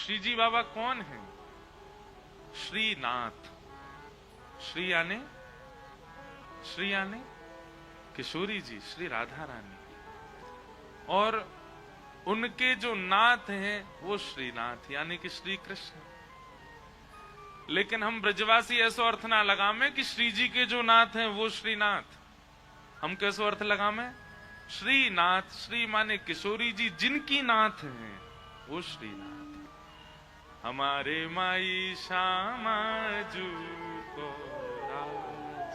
श्री जी बाबा कौन है? श्रीनाथ। श्री यानी किशोरी जी, श्री राधा रानी, और उनके जो नाथ हैं वो श्रीनाथ यानी कि श्री कृष्ण। लेकिन हम ब्रजवासी ऐसा अर्थ ना लगामे कि श्री जी के जो नाथ हैं वो श्रीनाथ। हम कैसो अर्थ लगामे? श्रीनाथ, श्री माने किशोरी जी जिनकी नाथ हैं वो श्रीनाथ। हमारे माई श्यामा जू को राज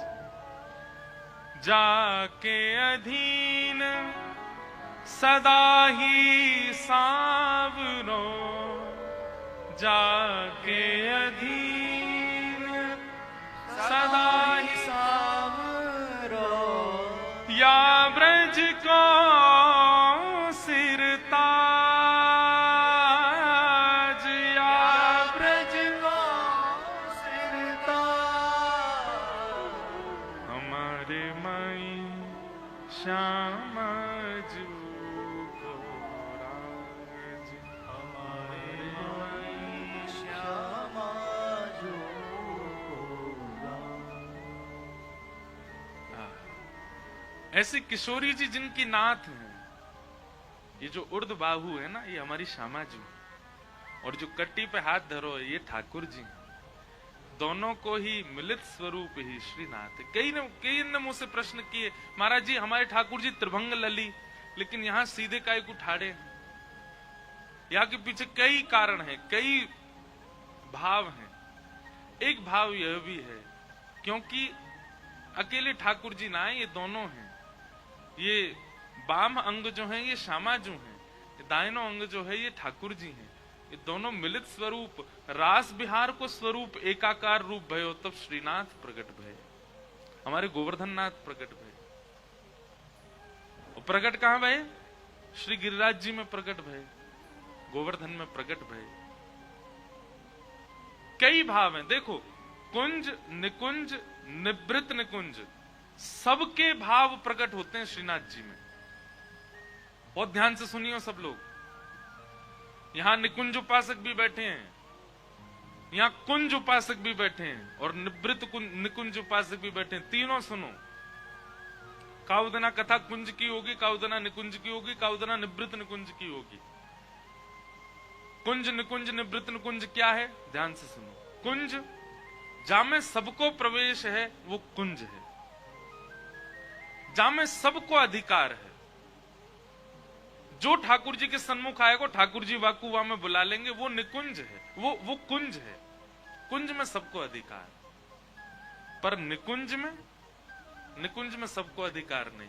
जाके अधीन सदा ही सांवरो, जाके अधीन सदा ही सांवरो, या ब्रज को सिरताज, या ब्रज को सिरताज। हमारे माई श्यामा जू को राज, हमारे माई श्यामा जू को राज। ऐसी किशोरी जी जिनकी नाथ है। ये जो उर्द बाहु है ना, ये हमारी श्यामा जी, और जो कट्टी पे हाथ धरो ये ठाकुर जी। दोनों को ही मिलित स्वरूप ही श्रीनाथ। कई ने मुझसे प्रश्न किए, महाराज जी हमारे ठाकुर जी त्रिभंग लली, लेकिन यहाँ सीधे काय को ठाड़े। यहाँ के पीछे कई कारण हैं, कई भाव हैं। एक भाव यह भी है क्योंकि अकेले ठाकुर जी ना है, ये दोनों हैं। ये बाम अंग जो है ये श्यामा जो है, दाहिनो अंग जो है ये ठाकुर जी हैं। ये दोनों मिलित स्वरूप रास बिहार को स्वरूप एकाकार रूप भयो तब श्रीनाथ प्रकट भय। हमारे गोवर्धन नाथ प्रकट भय। प्रकट कहां भय? श्री गिरिराज जी में प्रकट भय, गोवर्धन में प्रकट भय। कई भाव हैं। देखो, कुंज, निकुंज, निवृत्त निकुंज, सबके भाव प्रकट होते हैं श्रीनाथ जी में। बहुत ध्यान से सुनियो सब लोग। यहां निकुंज उपासक भी बैठे हैं, यहां कुंज उपासक भी बैठे हैं, और निवृत्त निकुंज उपासक भी बैठे हैं। तीनों सुनो। काउदना कथा कुंज की होगी, काउदना निकुंज की होगी, काउदना निवृत्त निकुंज की होगी। कुंज, निकुंज, निवृत्त निकुंज क्या है? ध्यान से सुनो। कुंज जहां में सबको प्रवेश है वो कुंज है, जहां में सबको अधिकार है। जो ठाकुर जी के सन्मुख आएगा ठाकुर जी वाकुवा में बुला लेंगे, वो निकुंज है, वो कुंज है। कुंज में सबको अधिकार, पर निकुंज में सबको अधिकार नहीं।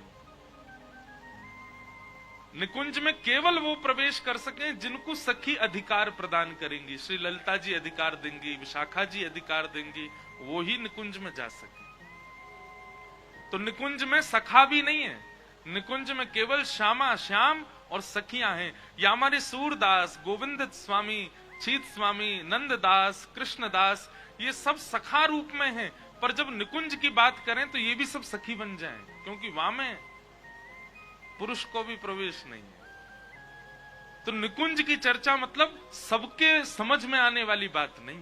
निकुंज में केवल वो प्रवेश कर सके जिनको सखी अधिकार प्रदान करेंगी। श्री ललिता जी अधिकार देंगी, विशाखा जी अधिकार देंगी, वो ही निकुंज में जा सके। तो निकुंज में सखा भी नहीं है, निकुंज में केवल श्यामा, श्याम और सखियां हैं। या हमारे सूरदास, गोविंद स्वामी, छीत स्वामी, नंददास, कृष्णदास, ये सब सखा रूप में हैं। पर जब निकुंज की बात करें तो ये भी सब सखी बन जाएं, क्योंकि वहां में पुरुष को भी प्रवेश नहीं है। तो निकुंज की चर्चा मतलब सबके समझ में आने वाली बात नहीं।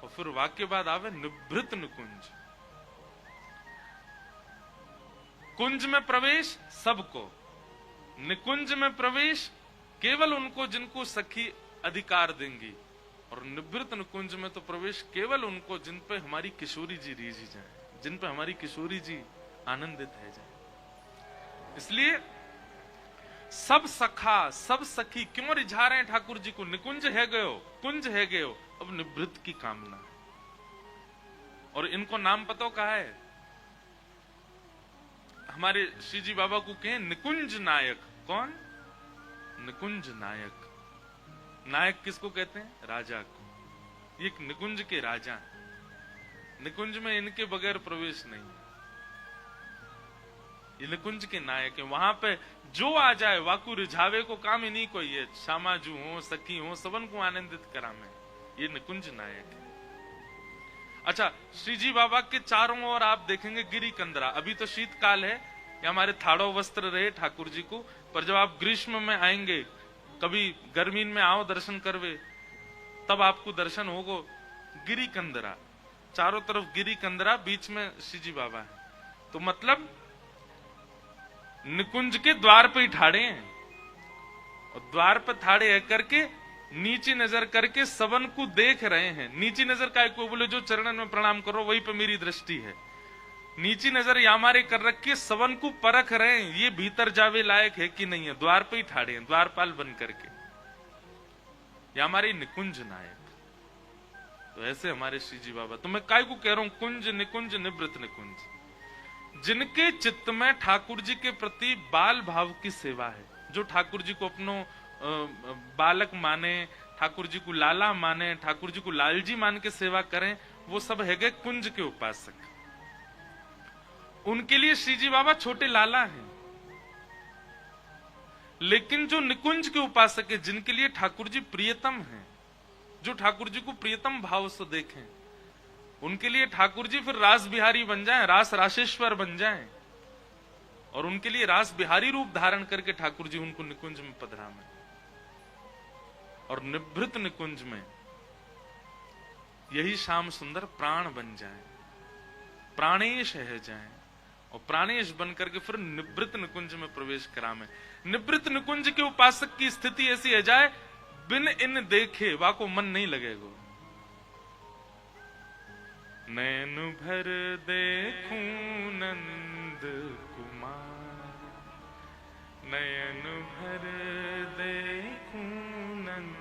और फिर वाक्य बाद आवे निवृत्त निकुंज। कुंज में प्रवेश सबको, निकुंज में प्रवेश केवल उनको जिनको सखी अधिकार देंगी, और निवृत्त निकुंज में तो प्रवेश केवल उनको जिन पे हमारी किशोरी जी रीझी जाए, जिन पे हमारी किशोरी जी आनंदित है जाए। इसलिए सब सखा, सब सखी क्यों रिझा रहे हैं ठाकुर जी को? निकुंज है गयो, कुंज है गयो, अब निवृत्त की कामना है। और इनको नाम पता कहा है? हमारे श्री जी बाबा को कहें निकुंज नायक। कौन? निकुंज नायक। नायक किसको कहते हैं? राजा को। ये निकुंज के राजा हैं। निकुंज में इनके बगैर प्रवेश नहीं। ये निकुंज के नायक है। वहां पे जो आ जाए वाकु रिझावे को काम ही नहीं कोई है। श्यामाजू हो, सखी हो, सबन को आनंदित करा में, ये निकुंज नायक है। अच्छा, श्री जी बाबा के चारों ओर आप देखेंगे गिरी कंदरा। अभी तो शीतकाल है, या हमारे थाड़ो वस्त्र रहे ठाकुर जी को, पर जब आप ग्रीष्म में आएंगे कभी गर्मी में आओ दर्शन करवे, तब आपको दर्शन होगो। गिरी कंदरा, चारों तरफ गिरी कंदरा, बीच में श्रीजी बाबा है। तो मतलब निकुंज के द्वार पे ही ठाड़े हैं, और द्वार पर ठाड़े है करके नीची नजर करके सबन को देख रहे हैं। नीची नजर काय को बोले, जो चरणन में प्रणाम करो वही पे मेरी दृष्टि है। नीची नजर यामारे कर रखी, सबन को परख रहे हैं ये भीतर जावे लायक है कि नहीं है। द्वार पे ही ठाड़े हैं, द्वारपाल बन करके। ये हमारे निकुंज नायक। तो ऐसे हमारे श्रीजी बाबा। तो मैं काय को कह रहा हूं, कुंज निकुंज निवृत्त निकुंज, जिनके चित्त में ठाकुर जी के प्रति बाल भाव की सेवा है, जो ठाकुर जी को अपनो बालक माने, ठाकुर जी को लाला माने, ठाकुर जी को लालजी मान के सेवा करें, वो सब है गए कुंज के उपासक। उनके लिए श्रीजी बाबा छोटे लाला हैं। लेकिन जो निकुंज के उपासक है, जिनके लिए ठाकुर जी प्रियतम हैं, जो ठाकुर जी को प्रियतम भाव से देखें, उनके लिए ठाकुर जी फिर रास बिहारी बन जाएं, रास राशेश्वर बन जाएं, और उनके लिए रास बिहारी रूप धारण करके ठाकुर जी उनको निकुंज में पधरावें। और निभृत निकुंज में यही श्याम सुंदर प्राण बन जाए, प्राणेश है जाए, और प्राणेश बन करके फिर निवृत्त निकुंज में प्रवेश करावे। निवृत्त निकुंज के उपासक की स्थिति ऐसी है जाए, बिन इन देखे वाको मन नहीं लगेगा। नैन भर देखूं नंद कुमार, नयन भर देखूं नंद।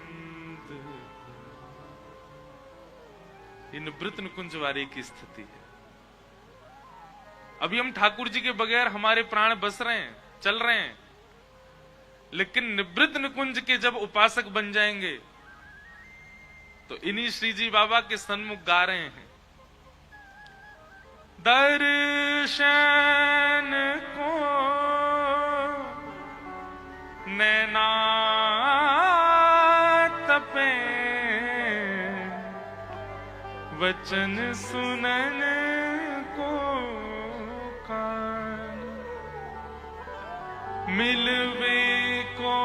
ये निवृत्त निकुंज वाले की स्थिति है। अभी हम ठाकुर जी के बगैर हमारे प्राण बस रहे हैं, चल रहे हैं, लेकिन निवृत्त निकुंज के जब उपासक बन जाएंगे तो इन्हीं श्रीजी बाबा के सन्मुख गा रहे हैं, दर्शन को नैना तपे, वचन सुनन को कान, मिलवे को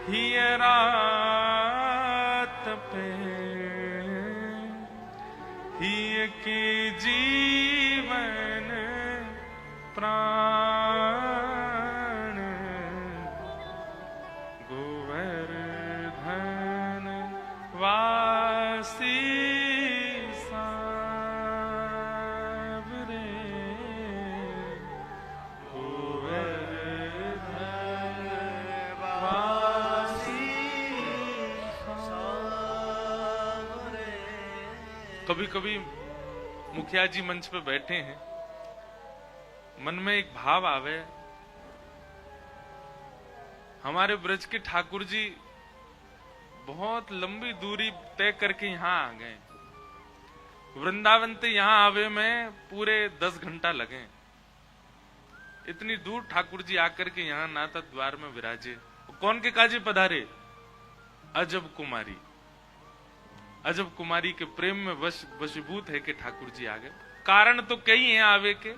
हियरा तपे, हिय के जीवन प्राण, गोवर्धन वासी सावरे, गोवर्धन वासी सावरे। कभी कभी मुखिया जी मंच पे बैठे हैं, मन में एक भाव आवे, हमारे ब्रज के ठाकुर जी बहुत लंबी दूरी तय करके यहां आ गए, वृंदावन से यहां आवे में पूरे 10 घंटा लगे। इतनी दूर ठाकुर जी आकर के यहां नाता द्वार में विराजे। कौन के काजे पधारे? अजब कुमारी। अजब कुमारी के प्रेम में वशीभूत है कि ठाकुर जी आ गए। कारण तो कई हैं आवे के,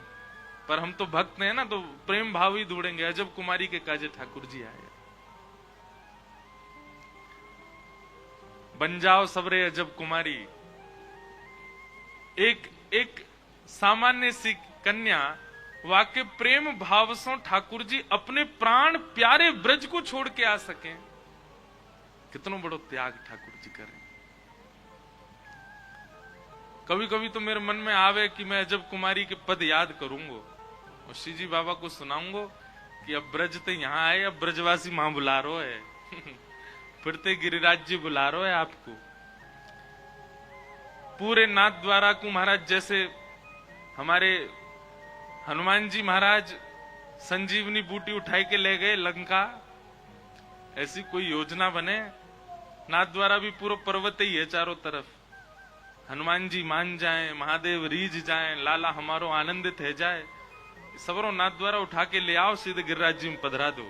पर हम तो भक्त हैं ना, तो प्रेम भाव ही ढूंढेंगे। अजब कुमारी के काजे ठाकुर जी आए। बन जाओ सबरे अजब कुमारी। एक सामान्य सी कन्या वाके प्रेम भाव से ठाकुर जी अपने प्राण प्यारे ब्रज को छोड़ के आ सके, कितना बड़ो त्याग ठाकुर जी करें। कभी कभी तो मेरे मन में आवे कि मैं अजब कुमारी के पद याद करूंगा और श्रीजी बाबा को सुनाऊंगा कि अब ब्रज तो यहाँ आए, अब ब्रजवासी मां बुला रो है फिरते गिरिराज जी बुला रो है आपको। पूरे नाथ द्वारा को महाराज जैसे हमारे हनुमान जी महाराज संजीवनी बूटी उठाई के ले गए लंका, ऐसी कोई योजना बने। नाथ द्वारा भी पूरा पर्वत ही है चारों तरफ, हनुमान जी मान जाएं, महादेव रीझ जाएं, लाला हमारो आनंदित है जाए, सबरों नाथ द्वारा उठा के ले आओ, सीधे गिरिराज जी में पधरा दो,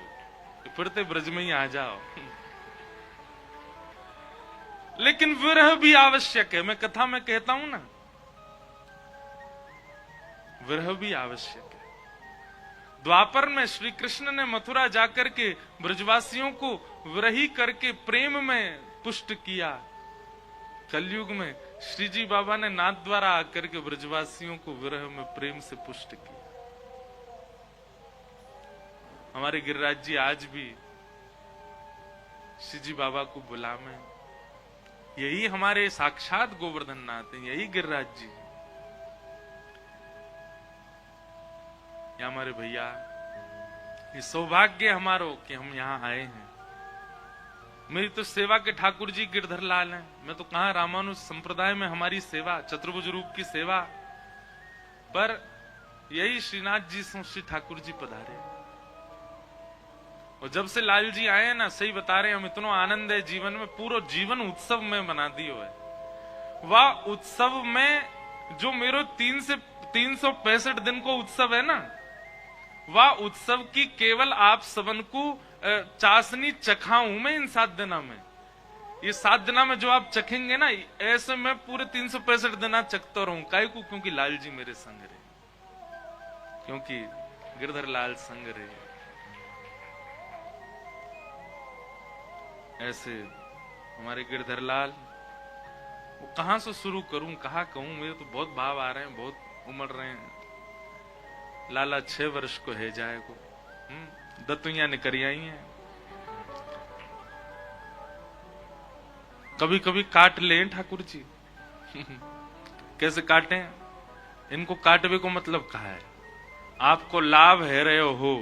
फिरते ब्रज में ही आ जाओ। लेकिन विरह भी आवश्यक है। मैं कथा में कहता हूं ना, विरह भी आवश्यक है। द्वापर में श्री कृष्ण ने मथुरा जाकर के ब्रजवासियों को विरही करके प्रेम में पुष्ट किया। कलयुग में श्री जी बाबा ने नाथ द्वारा आकर के ब्रजवासियों को विरह में प्रेम से पुष्ट किया। हमारे गिरिराज जी आज भी श्री जी बाबा को बुलावे, यही हमारे साक्षात गोवर्धन नाथ हैं, यही गिरिराज जी। या हमारे भैया, ये सौभाग्य हमारो कि हम यहाँ आए हैं। मेरी तो सेवा के ठाकुर जी गिरधर लाल हैं। मैं तो कहा रामानुज संप्रदाय में हमारी सेवा, चतुर्भुज रूप की सेवा, पर यही श्रीनाथ जी से श्री ठाकुर जी पधारे। और जब से लाल जी आए हैं ना, सही बता रहे हैं, हम इतना आनंद है जीवन में, पूरा जीवन उत्सव में बना दियो है। वह उत्सव में जो मेरो 365 दिन को उत्सव है ना, वह उत्सव की केवल आप सबन को चाशनी चखाऊं मैं इन 7 दिना में। ये 7 दिना में जो आप चखेंगे ना, ऐसे मैं पूरे 365 दिना चखता रहूं। काहे को? क्योंकि लाल जी मेरे संग रहे, क्योंकि गिरधर लाल संग रहे। ऐसे हमारे गिरधर लाल, वो कहां से शुरू करूं, कहा कहूं? मेरे तो बहुत भाव आ रहे हैं, बहुत उमड़ रहे हैं। लाला 6 वर्ष को है जाए को, दतुइया निकरी आई हैं। कभी कभी काट ले ठाकुर जी। कैसे काटे? इनको काटवे को मतलब कहा है, आपको लाभ है रहे हो,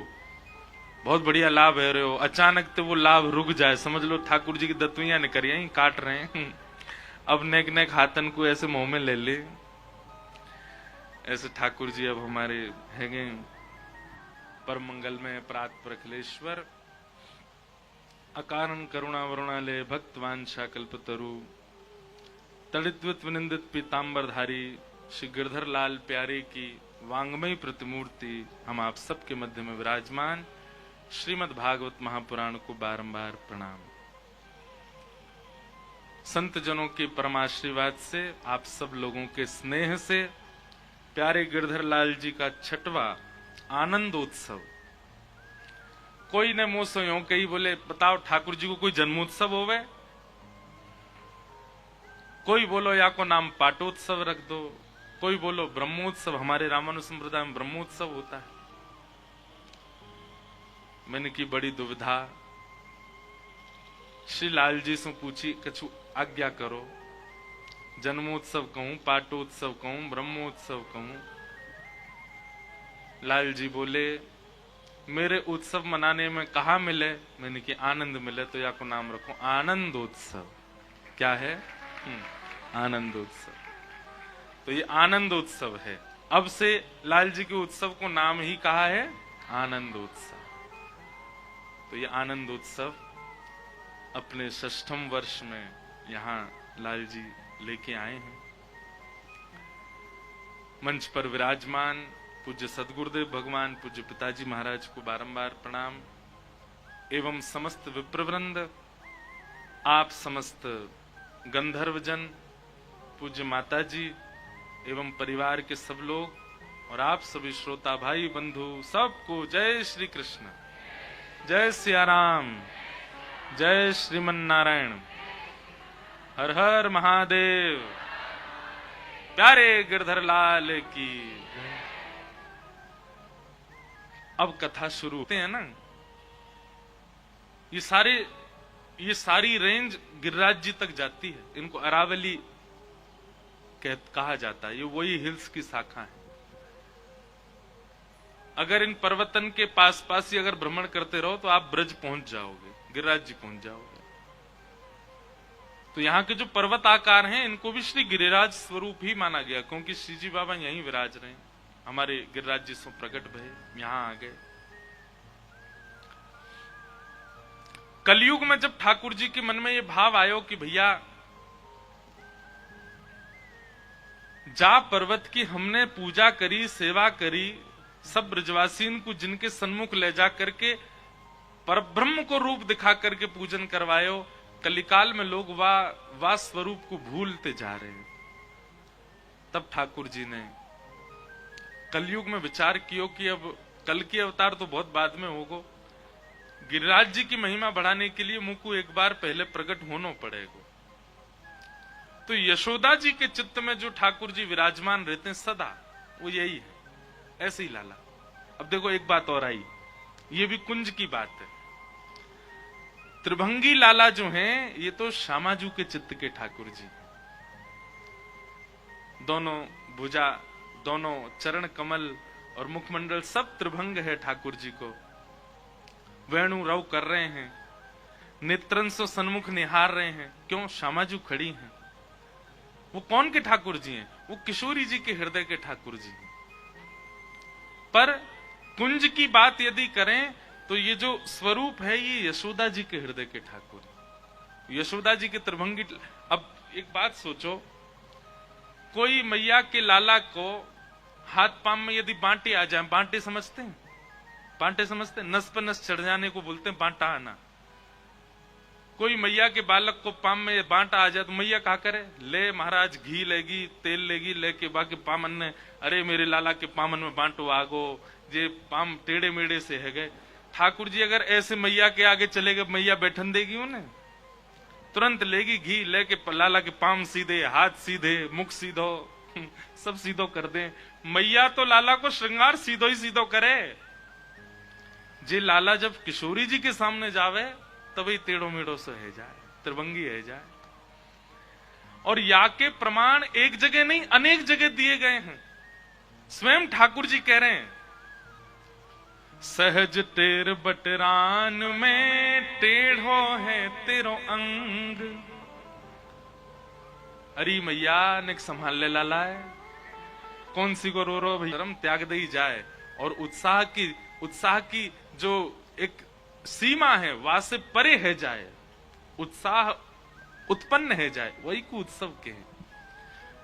बहुत बढ़िया लाभ है रहे हो, अचानक तो वो लाभ रुक जाए, समझ लो ठाकुर जी की दतुइया निकरी आई, काट रहे हैं। अब नेक नेक हाथन को ऐसे मुंह में ले ले। ऐसे ठाकुर जी अब हमारे हैगे परम मंगल में प्रात प्रखलेश्वर, अकारण करुणा वरुणालय भक्त वांछा कल्पतरु, तड़ित्वित विनिंदित पीतांबरधारी श्री गिरधर लाल प्यारे की वांगमयी प्रतिमूर्ति हम आप सबके मध्य में विराजमान श्रीमद् भागवत महापुराण को बारंबार प्रणाम। संत जनों के परमाशीर्वाद से, आप सब लोगों के स्नेह से, प्यारे गिरधर लाल जी का 6वां आनंदोत्सव। कोई ने मुंह से यूं कही, बोले बताओ ठाकुर जी को कोई जन्मोत्सव होवे? कोई बोलो या को नाम पाटोत्सव रख दो, कोई बोलो ब्रह्मोत्सव। हमारे रामानुज संप्रदाय में ब्रह्मोत्सव होता है। मैंने की बड़ी दुविधा, श्री लाल जी से पूछी, कछु आज्ञा करो, जन्मोत्सव कहूं, पाटोत्सव कहूं, ब्रह्मोत्सव कहूं? लाल जी बोले, मेरे उत्सव मनाने में कहा मिले? मैंने कि आनंद मिले, तो या को नाम रखो आनंदोत्सव। क्या है? आनंदोत्सव। तो ये आनंदोत्सव है। अब से लाल जी के उत्सव को नाम ही कहा है आनंदोत्सव। तो ये आनंदोत्सव अपने 6ठम वर्ष में यहाँ लाल जी लेके आए हैं। मंच पर विराजमान पूज्य सदगुरुदेव भगवान पूज्य पिताजी महाराज को बारंबार प्रणाम, एवं समस्त विप्रवृंद, आप समस्त गंधर्वजन, पूज्य माताजी एवं परिवार के सब लोग, और आप सभी श्रोता भाई बंधु सबको जय श्री कृष्ण, जय सिया राम, जय श्रीमन नारायण, हर हर महादेव, प्यारे गिरधर लाल की। अब कथा शुरू होते हैं ना। ये सारी रेंज गिरिराज जी तक जाती है। इनको अरावली कहा जाता है। ये वही हिल्स की शाखा है। अगर इन पर्वतन के पास ही अगर भ्रमण करते रहो तो आप ब्रज पहुंच जाओगे, गिरिराज जी पहुंच जाओगे। तो यहाँ के जो पर्वत आकार हैं, इनको भी श्री गिरिराज स्वरूप ही माना गया, क्योंकि श्री जी बाबा यहीं विराज रहे हैं। हमारे गिरिराज जी से प्रकट भय, यहां आ गए। कलयुग में जब ठाकुर जी के मन में ये भाव आयो कि भैया, जा पर्वत की हमने पूजा करी, सेवा करी, सब ब्रजवासीन को जिनके सन्मुख ले जा करके परब्रह्म को रूप दिखा करके पूजन करवायो, कलिकाल में लोग वाह स्वरूप को भूलते जा रहे हैं। तब ठाकुर जी ने कलयुग में विचार किया कि अब कल की अवतार तो बहुत बाद में होगो। गिरिराज जी की महिमा बढ़ाने के लिए मुझको एक बार पहले प्रकट होना पड़ेगा। तो यशोदा जी के चित्त में जो ठाकुर जी विराजमान रहते हैं सदा, वो यही है, ऐसे ही लाला। अब देखो एक बात और आई, ये भी कुंज की बात है। त्रिभंगी लाला जो हैं, ये तो श्यामाजू के चित्त के ठाकुर जी। दोनों भुजा, दोनों चरण कमल और मुखमंडल सब त्रिभंग है ठाकुर जी को। वेणु रव कर रहे हैं, नेत्रन से सन्मुख निहार रहे हैं। क्यों? श्यामाजू खड़ी हैं। वो कौन के ठाकुर जी हैं? वो किशोरी जी के हृदय के ठाकुर जी हैं। पर कुंज की बात यदि करें तो ये जो स्वरूप है ये यशोदा जी के हृदय के ठाकुर, यशोदा जी के त्रिभंगी। अब एक बात सोचो, कोई मैया के लाला को हाथ पांव में यदि बांटे आ जाए, बांटे समझते हैं? बांटे समझते हैं? नस पर नस चढ़ जाने को बोलते हैं बांटा आना। कोई मैया के बालक को पाम में बांटा आ जाए तो मैया क्या करे? ले महाराज, घी लेगी, तेल लेगी, लेके बाकी पामन ने, अरे मेरे लाला के पामन में बांटो आगो, जे पाम टेढ़े मेढ़े से है गए। ठाकुर जी अगर ऐसे मैया के आगे चले गए, मैया बैठन देगी उन्हें? तुरंत लेगी घी, लेके लाला के पाम सीधे, हाथ सीधे, मुख सीधो, सब सीधो कर दे। मैया तो लाला को श्रृंगार सीधो ही सीधो करे। जे लाला जब किशोरी जी के सामने जावे तभी टेढ़ो मेढ़ो से है जाए, त्रिभंगी है जाए। और या के प्रमाण एक जगह नहीं, अनेक जगह दिए गए हैं। स्वयं ठाकुर जी कह रहे हैं, सहज तेर बटरान में टेढ़ो है तेरो अंग। अरे मैया ने संभाल ले लाला है, कौन सी को रो रो भाई, धर्म त्याग दे जाए। और उत्साह की जो एक सीमा है वहां से परे है जाए, उत्साह उत्पन्न है जाए, वही को उत्सव के हैं।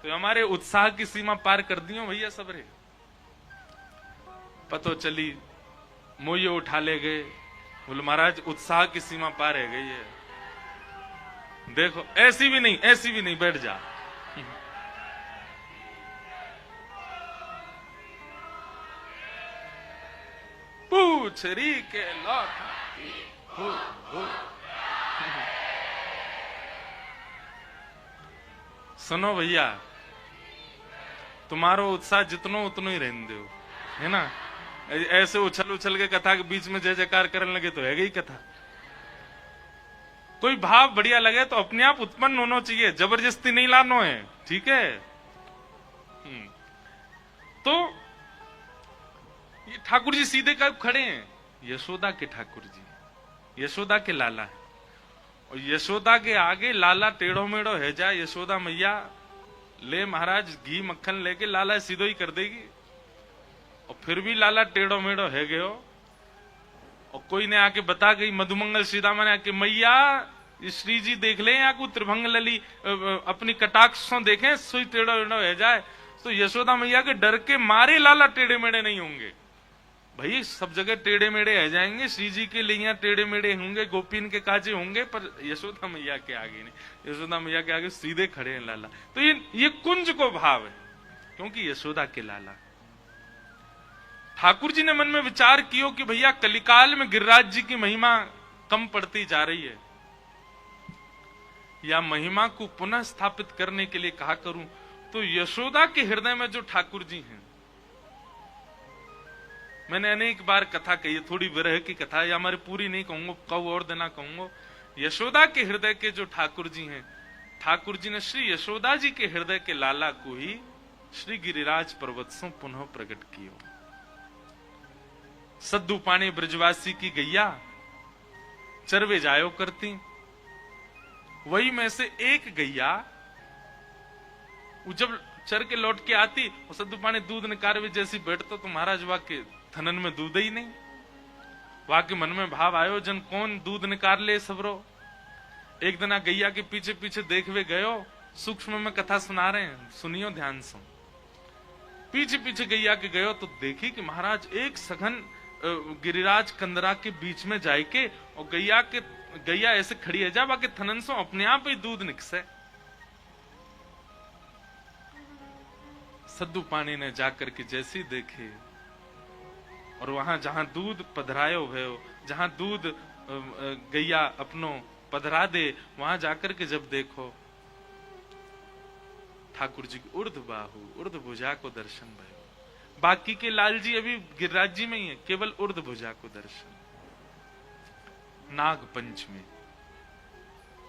तो हमारे उत्साह की सीमा पार कर दियो भैया सबरे। पतो चली मोये उठा ले गए, बोले महाराज उत्साह की सीमा पार है गई है। देखो ऐसी भी नहीं, ऐसी भी नहीं, बैठ जा। पूछरी के लौट सुनो भैया, तुम्हारो उत्साह जितनो उतनो ही रहने दो, है ना। ऐसे उछल उछल के कथा के बीच में जय जयकार करने लगे तो है गई कथा। कोई भाव बढ़िया लगे तो अपने आप उत्पन्न होना चाहिए, जबरदस्ती नहीं लानो है, ठीक है। तो ये ठाकुर जी सीधे कब खड़े हैं? यशोदा के ठाकुर जी, यशोदा के लाला है। और यशोदा के आगे लाला टेढ़ो मेढ़ो है जाए, यशोदा मैया ले महाराज घी मक्खन लेके लाला सीधो ही कर देगी। और फिर भी लाला टेढ़ो मेढ़ो है गए हो। और कोई ने आके बता गई, मधुमंगल सीतामा ने आके, मैया श्री जी देख ले या को त्रिभंग लली अपनी कटाक्षों देखें, सोई टेढ़ो मेढ़ो है जाए। तो यशोदा मैया के डर के मारे लाला टेढ़े मेढ़े नहीं होंगे। भाई सब जगह टेढ़े मेढ़े रह जाएंगे, श्री जी के लिए टेढ़े मेढ़े होंगे, गोपीन के काजे होंगे, पर यशोदा मैया के आगे नहीं। यशोदा मैया के आगे सीधे खड़े हैं लाला। तो ये कुंज को भाव है, क्योंकि यशोदा के लाला। ठाकुर जी ने मन में विचार किया कि भैया कलिकाल में गिरिराज जी की महिमा कम पड़ती जा रही है, या महिमा को पुनः स्थापित करने के लिए कहा करूं। तो यशोदा के हृदय में जो ठाकुर जी हैं, मैंने अनेक बार कथा कही है, थोड़ी विरह की कथा, या हमारी पूरी नहीं कहूंगा, कब और देना कहूंगा। यशोदा के हृदय के जो ठाकुर जी हैं, ठाकुर जी ने श्री यशोदा जी के हृदय के लाला को ही श्री गिरिराज पर्वत से पुनः प्रकट किया। सद्दू पानी ब्रजवासी की गैया चरवे जायो करती, वही में से एक गैया वो जब चर के लौट के आती, वो सद्दू पानी दूध निकारवे जैसी बैठता, तो महाराज वहां के थनन में दूध ही नहीं। वहां के मन में भाव आयो, जन कौन दूध निकाल ले सबरो। एक दिन गैया के पीछे पीछे देखवे गयो, सूक्ष्म में कथा सुना रहे हैं, सुनियो ध्यान से। पीछे पीछे गैया के गयो तो देखी कि महाराज एक सघन गिरिराज कंदरा के बीच में जाके, और गैया ऐसे खड़ी है जा, बाकी थनन से अपने आप ही दूध निकसे। सद्दू पानी ने जाकर के जैसी देखे, और वहां जहां दूध पधरायो भयो, जहां दूध गैया अपनो पधरा दे, वहां जाकर के जब देखो ठाकुर जी की उर्ध बाहु उर्ध भुजा को दर्शन भयो। बाकी के लाल जी अभी गिरिराज जी में ही है, केवल उर्ध भुजा को दर्शन। नाग पंचमी,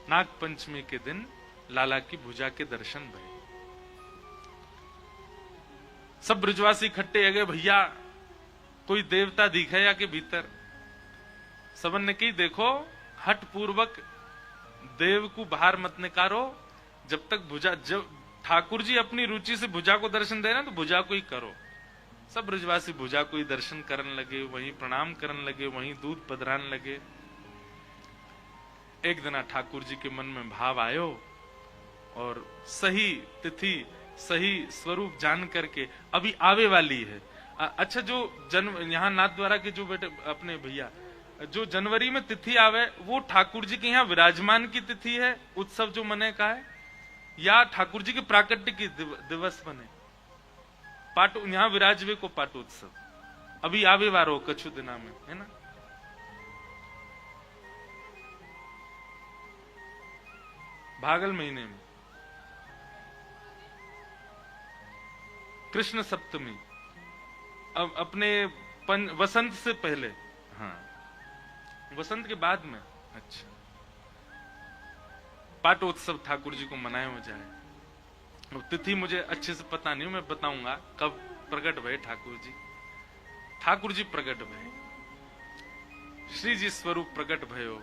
नाग पंचमी के दिन लाला की भुजा के दर्शन भये। सब ब्रजवासी इकट्ठे हो गए, भैया कोई देवता दिखे या के भीतर। सबन ने कही देखो हट पूर्वक देव को बाहर मत निकारो, जब तक भुजा, जब ठाकुर जी अपनी रुचि से भुजा को दर्शन दे रहे हैं तो भुजा को ही करो। सब ब्रजवासी भुजा को ही दर्शन करने लगे, वहीं प्रणाम करने लगे, वहीं दूध पधराने लगे। एक दिन ठाकुर जी के मन में भाव आयो और सही तिथि सही स्वरूप जान करके अभी आवे वाली है। अच्छा, जो यहाँ नाथ द्वारा के जो बेटे अपने भैया जो जनवरी में तिथि आवे वो ठाकुर जी के यहाँ विराजमान की तिथि है, उत्सव जो मने का है, या ठाकुर जी के प्राकट्य की दिवस बने पाट यहाँ विराजवे को पाटोत्सव अभी आवे वारो कछु दिना में, है ना। भागल महीने में कृष्ण सप्तमी, अब अपने वसंत से पहले, हाँ वसंत के बाद में, अच्छा पाटोत्सव ठाकुर जी को मनाया हो जाए। तिथि मुझे अच्छे से पता नहीं, मैं बताऊंगा कब प्रकट भये ठाकुर जी। ठाकुर जी प्रकट भये, श्री जी स्वरूप प्रकट भयो।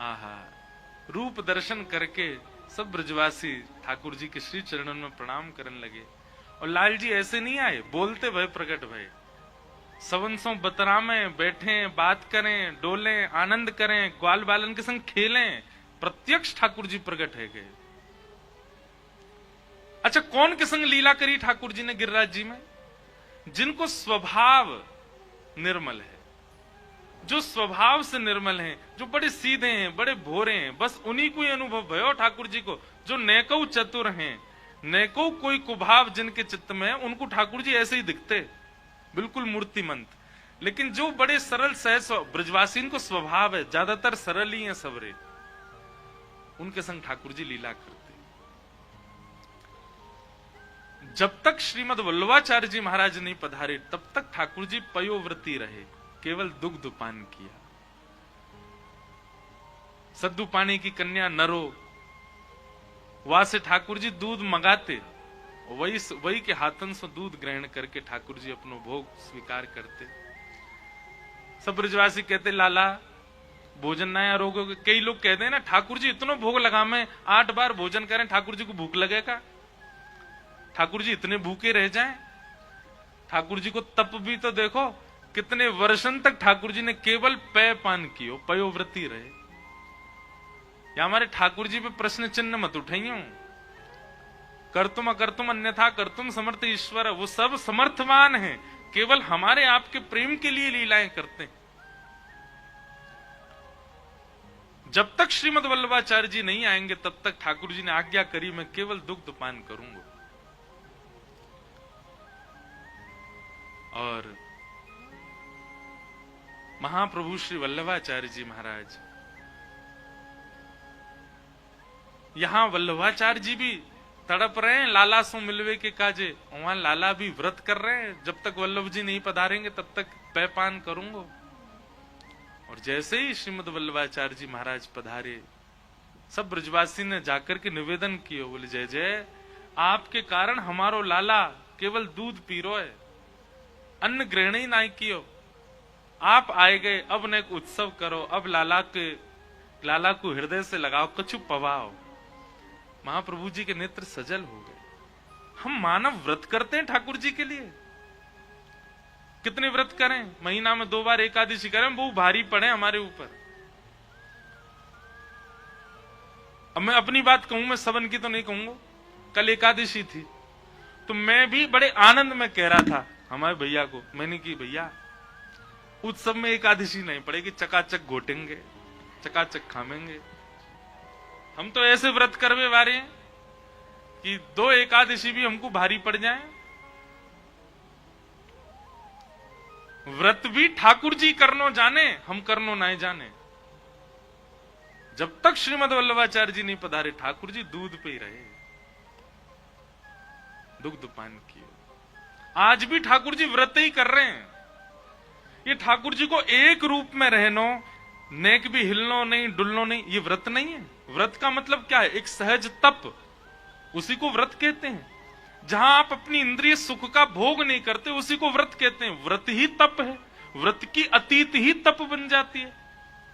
आहा, रूप दर्शन करके सब ब्रजवासी ठाकुर जी के श्री चरणों में प्रणाम करने लगे। और लाल जी ऐसे नहीं आए, बोलते भय प्रकट भय, सवंसों बतरा में बैठे, बात करें, डोलें, आनंद करें, ग्वाल बालन के संग खेलें, प्रत्यक्ष ठाकुर जी प्रकट है गए। अच्छा, कौन के संग लीला करी ठाकुर जी ने गिरिराज जी में? जिनको स्वभाव निर्मल है, जो स्वभाव से निर्मल हैं, जो बड़े सीधे हैं, बड़े भोरे हैं, बस उन्हीं को ही अनुभव भयो ठाकुर जी को। जो नैको चतुर हैं, नैको कोई कुभाव जिनके चित्त में है, उनको ठाकुर जी ऐसे ही दिखते, बिल्कुल मूर्तिमंत। लेकिन जो बड़े सरल सहज, ब्रजवासी को स्वभाव है, ज्यादातर सरल ही है सबरे, उनके संग ठाकुर जी लीला करते। जब तक श्रीमद वल्लभाचार्य जी महाराज नहीं पधारे तब तक ठाकुर जी पयोव्रती रहे, केवल दुग्ध पान किया। सद्दू पानी की कन्या नरो, वहां से ठाकुर जी दूध मंगाते, वही के हाथन से दूध ग्रहण करके ठाकुर जी अपनो भोग स्वीकार करते। सब ब्रजवासी कहते लाला भोजन नया रोगो। कई लोग कहते हैं ना ठाकुर जी इतनो भोग लगा में 8 बार भोजन करें, ठाकुर जी को भूख लगेगा? ठाकुर जी इतने भूखे रह जाएं? ठाकुर जी को तप भी तो देखो, कितने वर्षन तक ठाकुर जी ने केवल पेय पान कियो, पयोव्रती रहे। या हमारे ठाकुर जी पे प्रश्न चिन्ह मत उठाइयो। कर्तुम अकर्तुम अन्यथा कर्तुम समर्थ ईश्वर, वो सब समर्थवान हैं, केवल हमारे आपके प्रेम के लिए लीलाएं करते हैं। जब तक श्रीमद वल्लभाचार्य जी नहीं आएंगे तब तक ठाकुर जी ने आज्ञा करी मैं केवल दुग्ध पान करूंगा। और महाप्रभु श्री वल्लभाचार्य जी महाराज, यहां वल्लभाचार्य जी भी तड़प रहे हैं लाला सो मिलवे के काजे, वहां लाला भी व्रत कर रहे हैं, जब तक वल्लभ जी नहीं पधारेंगे तब तक पेयपान करूंगा। और जैसे ही श्रीमद वल्लभाचार्य जी महाराज पधारे, सब ब्रजवासी ने जाकर के निवेदन किया, बोले जय जय, आपके कारण हमारो लाला केवल दूध पी रो है, अन्न ग्रहण ही नहीं कियो। आप आए गए, अब ने उत्सव करो, अब लाला को हृदय से लगाओ, कछु पवाओ। महाप्रभु जी के नेत्र सजल हो गए। हम मानव व्रत करते हैं ठाकुर जी के लिए, कितने व्रत करें, महीना में 2 बार एकादशी करें, वो भारी पड़े हमारे ऊपर। अब मैं अपनी बात कहूं, मैं सबन की तो नहीं कहूंगा। कल एकादशी थी तो मैं भी बड़े आनंद में कह रहा था हमारे भैया को, मैंने की भैया उत्सव में एकादशी नहीं पड़ेगी, चकाचक घोटेंगे, चकाचक खामेंगे। हम तो ऐसे व्रत करवे वाले हैं कि 2 एकादशी भी हमको भारी पड़ जाए। व्रत भी ठाकुर जी करनो जाने, हम करनो नहीं जाने। जब तक श्रीमद वल्लभाचार्य जी नहीं पधारे, ठाकुर जी दूध पे ही रहे, दुग्ध पान किए। आज भी ठाकुर जी व्रत ही कर रहे हैं। ये ठाकुर जी को एक रूप में रहनो, नेक भी हिलनो नहीं डुलनो नहीं, ये व्रत नहीं है। व्रत का मतलब क्या है? एक सहज तप, उसी को व्रत कहते हैं। जहां आप अपनी इंद्रिय सुख का भोग नहीं करते, उसी को व्रत कहते हैं। व्रत ही तप है, व्रत की अतीत ही तप बन जाती है।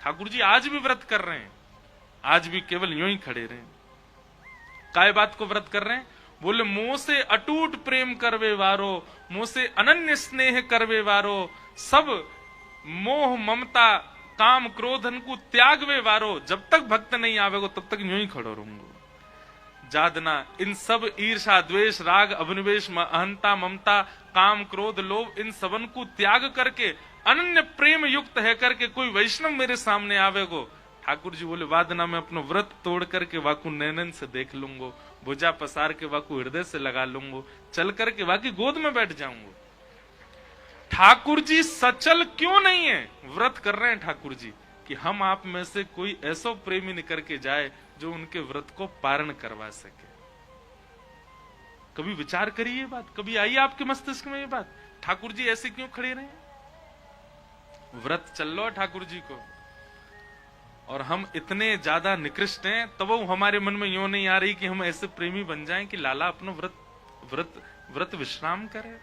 ठाकुर जी आज भी व्रत कर रहे हैं, आज भी केवल यूं ही खड़े रहे। काय बात को व्रत कर रहे हैं? बोले मोह से अटूट प्रेम करवे वारो, मोह से अनन्य स्नेह करवे वारो, सब मोह ममता काम क्रोधन को त्यागवे वारो। जब तक भक्त नहीं आवेगो तब तक यूं ही खड़ो रहूंगो। जादना इन सब ईर्षा द्वेष राग अभिनिवेश अहंता ममता काम क्रोध लोभ, इन सबन को त्याग करके अनन्य प्रेम युक्त है करके कोई वैष्णव मेरे सामने आवेगो, ठाकुर जी बोले वादना में अपना व्रत तोड़ करके वाकू नैनन से देख लूंगो, भुजा पसार के वाकू हृदय से लगा लूंगो, चल करके वाकी गोद में बैठ जाऊंगो। ठाकुर जी सचल क्यों नहीं है? व्रत कर रहे हैं ठाकुर जी कि हम आप में से कोई ऐसा प्रेमी निकल के जाए जो उनके व्रत को पारण करवा सके। कभी विचार करिए बात, कभी आई आपके मस्तिष्क में ये बात? ठाकुर जी ऐसे क्यों खड़े रहे? व्रत चल लो ठाकुर जी को, और हम इतने ज्यादा निकृष्ट हैं तब वो हमारे मन में यूं नहीं आ रही कि हम ऐसे प्रेमी बन जाएं कि लाला अपना व्रत विश्राम करे।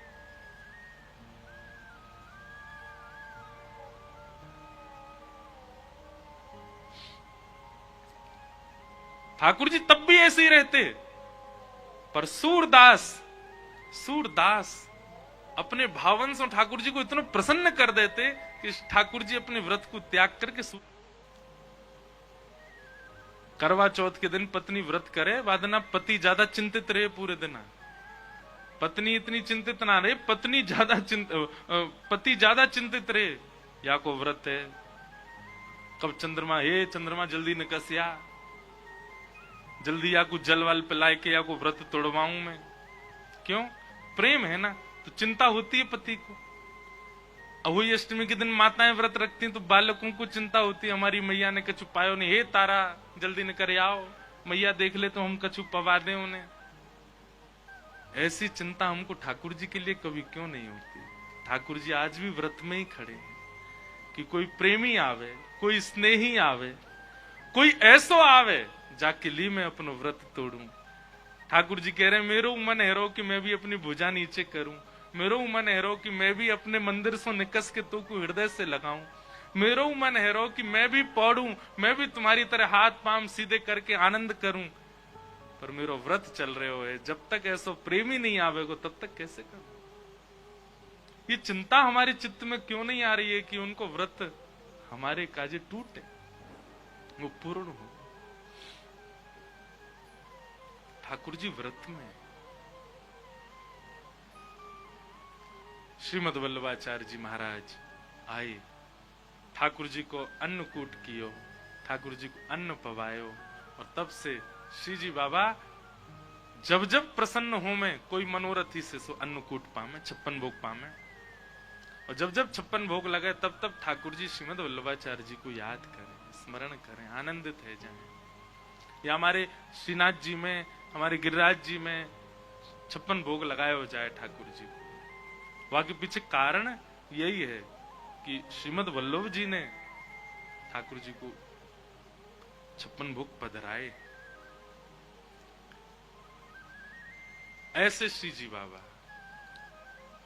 ठाकुर जी तब भी ऐसे ही रहते, पर सूरदास अपने भावन से ठाकुर जी को इतना प्रसन्न कर देते कि ठाकुर जी अपने व्रत को त्याग करके करवा चौथ के दिन पत्नी व्रत करे, वादना पति ज्यादा चिंतित रहे पूरे दिन। पत्नी इतनी चिंतित ना रहे, पति ज्यादा चिंतित रहे। या को व्रत है, कब चंद्रमा, हे चंद्रमा जल्दी निकसिया, जल्दी या को जल वाल पिलाए के या को व्रत तोड़वाऊं मैं। क्यों? प्रेम है ना, तो चिंता होती है पति को। अहुई अष्टमी के दिन माताएं व्रत रखती हैं तो बालकों को चिंता होती है, हमारी मैया ने कछु पायो नहीं, हे तारा जल्दी न कर आओ, मैया देख ले तो हम कछु पवा दें उन्हें। ऐसी चिंता हमको ठाकुर जी के लिए कभी क्यों नहीं होती? ठाकुर जी आज भी व्रत में ही खड़े हैं कि कोई प्रेमी आवे, कोई स्नेही आवे, कोई ऐसो आवे जाके ली मैं अपना व्रत तोड़ूं। ठाकुर जी कह रहे हैं मेरो मन हैरो कि मैं भी अपनी भुजा नीचे करूं, मेरो मन हैरो कि मैं भी अपने मंदिर से निकस के तो को हृदय से लगाऊं, मेरो मन हैरो कि मैं भी पढ़ूं, मैं भी तुम्हारी तरह हाथ पांव सीधे करके आनंद करूं, पर मेरो व्रत चल रहे हो है। जब तक ऐसा प्रेमी नहीं आवेगो तब तक कैसे करूं? ये चिंता हमारे चित्त में क्यों नहीं आ रही है कि उनको व्रत हमारे काजे टूटे, वो पूर्ण हो। ठाकुर जी व्रत में। श्रीमद वल्लभाचार्य जी महाराज आए, ठाकुर जी को अन्नकूट कियो, ठाकुर जी को अन्न पवायो, और तब से श्री जी बाबा जब जब प्रसन्न हो में कोई मनोरथी से सो अन्नकूट पामे, 56 भोग पामे, और जब जब 56 भोग लगे तब तब ठाकुर जी श्रीमद वल्लभाचार्य जी को याद करें, स्मरण करें, आनंदित है जाए। या हमारे श्रीनाथ जी में, हमारे गिरिराज जी में 56 भोग लगाए हो जाए ठाकुर जी को। वहां के पीछे कारण यही है कि श्रीमद वल्लभ जी ने ठाकुर जी को 56 भोग पधराए। ऐसे श्री जी बाबा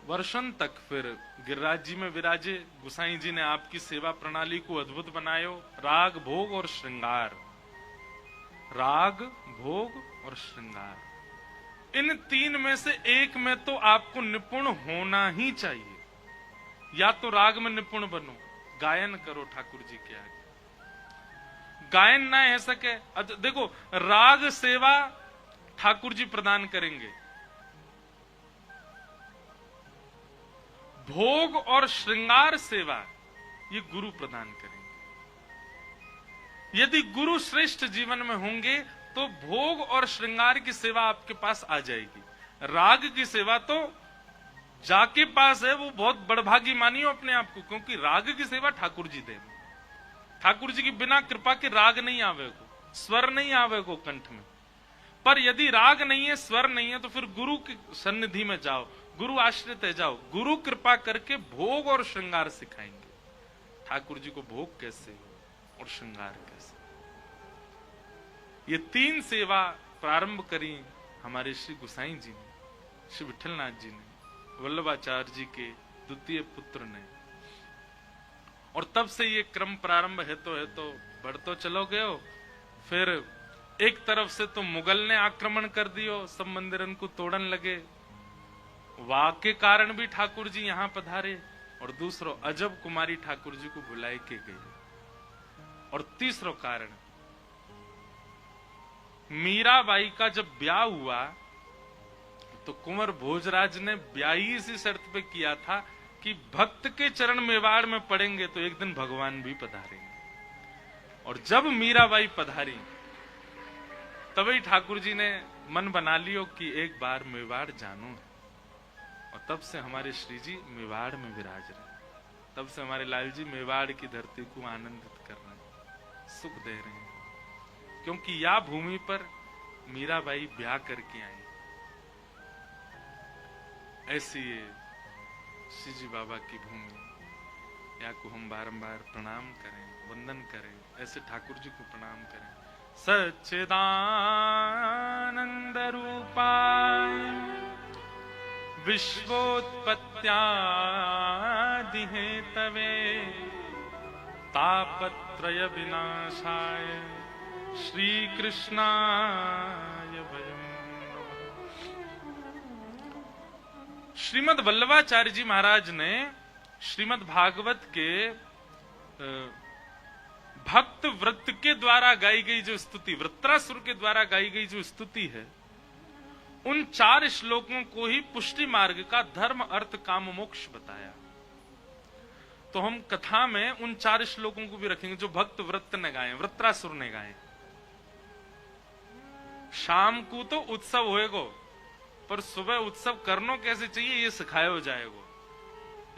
वर्षों तक फिर गिरिराज जी में विराजे। गुसाई जी ने आपकी सेवा प्रणाली को अद्भुत बनायो। राग भोग और श्रृंगार, राग भोग और श्रृंगार, इन तीन में से एक में तो आपको निपुण होना ही चाहिए। या तो राग में निपुण बनो, गायन करो ठाकुर जी के आगे। गायन ना है सके, देखो राग सेवा ठाकुर जी प्रदान करेंगे, भोग और श्रृंगार सेवा ये गुरु प्रदान करेंगे। यदि गुरु श्रेष्ठ जीवन में होंगे तो भोग और श्रृंगार की सेवा आपके पास आ जाएगी। राग की सेवा तो जाके पास है वो बहुत बड़भागी मानियो अपने आप को, क्योंकि राग की सेवा ठाकुर जी दे। ठाकुर जी की बिना कृपा के राग नहीं आवे को, स्वर नहीं आवे को कंठ में। पर यदि राग नहीं है, स्वर नहीं है, तो फिर गुरु की सन्निधि में जाओ, गुरु आश्रित है जाओ, गुरु कृपा करके भोग और श्रृंगार सिखाएंगे। ठाकुर जी को भोग कैसे और श्रृंगार कैसे, ये तीन सेवा प्रारंभ करी हमारे श्री गोसाई जी ने, श्री विठलनाथ जी ने, वल्लभाचार्य जी के द्वितीय पुत्र ने। और तब से ये क्रम प्रारंभ है तो बढ़ तो चलो गए हो। फिर एक तरफ से तो मुगल ने आक्रमण कर दियो, सब मंदिरन को तोड़न लगे, वाह के कारण भी ठाकुर जी यहां पधारे। और दूसरो अजब कुमारी ठाकुर जी को बुलाए के गई। और तीसरो कारण, मीराबाई का जब ब्याह हुआ तो कुंवर भोजराज ने ब्याह इसी शर्त पे किया था कि भक्त के चरण मेवाड़ में पड़ेंगे तो एक दिन भगवान भी पधारेंगे। और जब मीराबाई पधारी तभी ठाकुर जी ने मन बना लियो कि एक बार मेवाड़ जानू। और तब से हमारे श्री जी मेवाड़ में विराज रहे, तब से हमारे लाल जी मेवाड़ की धरती को आनंदित कर रहे हैं, सुख दे रहे हैं, क्योंकि या भूमि पर मीराबाई ब्याह करके आई। ऐसी ये श्री जी बाबा की भूमि, या को हम बारंबार प्रणाम करें, वंदन करें, ऐसे ठाकुर जी को प्रणाम करें। सच्चिदानंद रूपाय विश्वोत्पत्त्यादि हेतवे तापत्रय विनाशाय श्री कृष्णाय वयम् नमः। श्रीमद् वल्लभाचार्य जी महाराज ने श्रीमद् भागवत के भक्त वृत्त के द्वारा गाई गई जो स्तुति, वृत्रासुर के द्वारा गाई गई जो स्तुति है, उन 4 श्लोकों को ही पुष्टि मार्ग का धर्म अर्थ काम मोक्ष बताया। तो हम कथा में उन 4 श्लोकों को भी रखेंगे जो भक्त वृत्त ने गाए, वृत्रासुर ने गाए। शाम को तो उत्सव होएगो, पर सुबह उत्सव करनो कैसे चाहिए ये सिखाया जाएगा।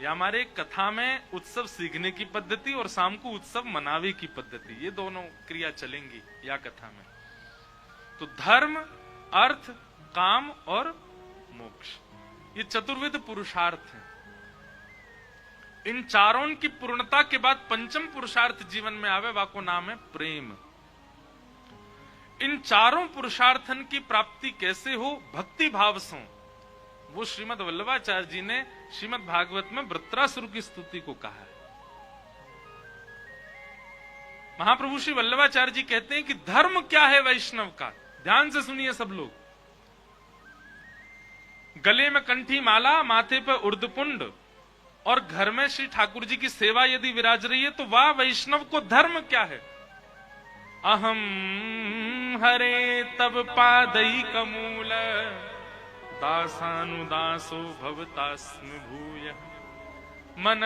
या हमारे कथा में उत्सव सीखने की पद्धति और शाम को उत्सव मनावे की पद्धति, ये दोनों क्रिया चलेंगी या कथा में। तो धर्म, अर्थ, काम और मोक्ष, ये चतुर्विध पुरुषार्थ हैं। इन चारों की पूर्णता के बाद पंचम पुरुषार्थ जीवन में आवे, वाको नाम है प्रेम। इन चारों पुरुषार्थन की प्राप्ति कैसे हो? भक्ति भाव से। वो श्रीमद् वल्लभाचार्य जी ने श्रीमद् भागवत में वृत्रासुर की स्तुति को कहा है। महाप्रभु श्री वल्लभाचार्य जी कहते हैं कि धर्म क्या है वैष्णव का, ध्यान से सुनिए सब लोग। गले में कंठी माला, माथे पर उर्दपुंड और घर में श्री ठाकुर जी की सेवा यदि विराज रही है तो वाह वैष्णव को धर्म क्या है? अहम हरे तब पादई कमूल दासानुदासो भवतास्मि भूय मन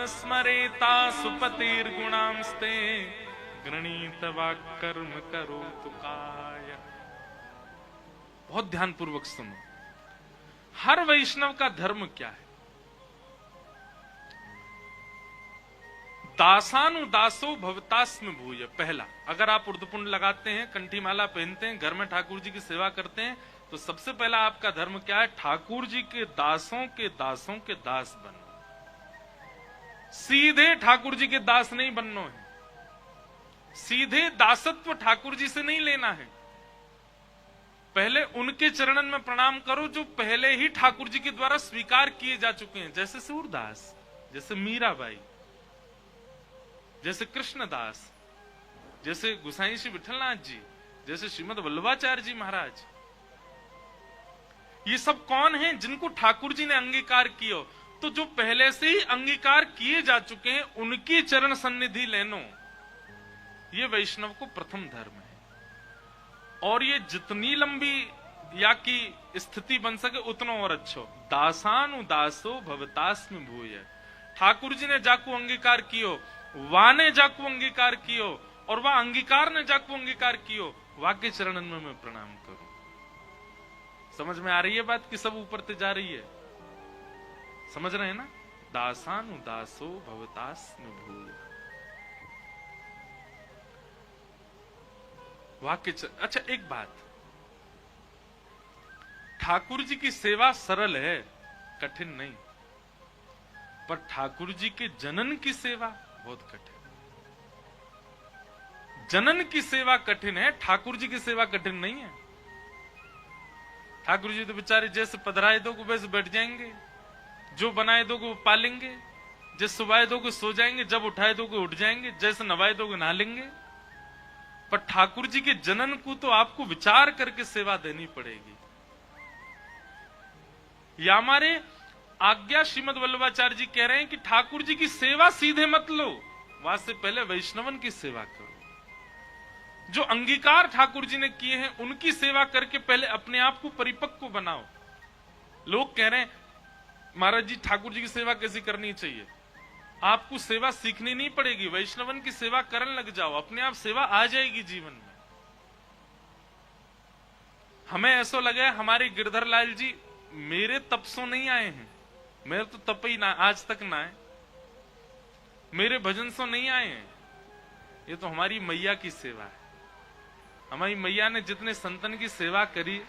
स्मरेता सुपतिर्गुणांस्ते गृणीत वाक्कर्म करोतु काय। बहुत ध्यान पूर्वक सुनो, हर वैष्णव का धर्म क्या है? दासानुदासो भवतास्मि भूय। पहला, अगर आप उर्दपुंड लगाते हैं, कंठी माला पहनते हैं, घर में ठाकुर जी की सेवा करते हैं, तो सबसे पहला आपका धर्म क्या है? ठाकुर जी के दासों के दास बनो। सीधे ठाकुर जी के दास नहीं बनना है, सीधे दासत्व ठाकुर जी से नहीं लेना है। पहले उनके चरणन में प्रणाम करो जो पहले ही ठाकुर जी के द्वारा स्वीकार किए जा चुके हैं, जैसे सूरदास, जैसे मीराबाई, जैसे कृष्णदास, जैसे गोसाई श्री विठलनाथ जी, जैसे श्रीमद् वल्लभाचार्य जी महाराज। ये सब कौन हैं? जिनको ठाकुर जी ने अंगीकार किया। तो जो पहले से ही अंगीकार किए जा चुके हैं उनकी चरण सन्निधि लेनो, ये वैष्णव को प्रथम धर्म है। और ये जितनी लंबी या की स्थिति बन सके उतना और अच्छो। दासानुदासो भवतास्मि भूय। ठाकुर जी ने जाकू अंगीकार कियो, वा ने जाकू अंगीकार कियो, और वह अंगीकार ने जाकू अंगीकार कियो, वा के चरणन में मैं प्रणाम करूं। समझ में आ रही है बात कि सब ऊपर ते जा रही है? समझ रहे हैं ना? दासानुदासो भवतास्म भूय। वाक्य अच्छा, एक बात, ठाकुर जी की सेवा सरल है, कठिन नहीं, पर ठाकुर जी के जनन की सेवा बहुत कठिन। जनन की सेवा कठिन है, ठाकुर जी की सेवा कठिन नहीं है। ठाकुर जी तो बेचारे जैसे पधराए दो को वैसे बैठ जाएंगे, जो बनाए दो को पालेंगे, जैसे सुबाए दो को सो जाएंगे, जब उठाए दो को उठ जाएंगे, जैसे नवाए दो को नहा लेंगे। पर ठाकुर जी के जनन को तो आपको विचार करके सेवा देनी पड़ेगी। या हमारे आज्ञा श्रीमद वल्लभाचार्य जी कह रहे हैं कि ठाकुर जी की सेवा सीधे मत लो, वहां से पहले वैष्णवन की सेवा करो। जो अंगीकार ठाकुर जी ने किए हैं उनकी सेवा करके पहले अपने आप को परिपक्व बनाओ। लोग कह रहे हैं महाराज जी ठाकुर जी की सेवा कैसी करनी चाहिए? आपको सेवा सीखनी नहीं पड़ेगी, वैष्णवन की सेवा करने लग जाओ, अपने आप सेवा आ जाएगी जीवन में। हमें ऐसा लगा हमारे गिरधर लाल जी मेरे तपसों नहीं आए हैं, मेरे तो तप ही ना आज तक ना है, मेरे भजन सो नहीं आए हैं, ये तो हमारी मैया की सेवा है। हमारी मैया ने जितने संतन की सेवा करी,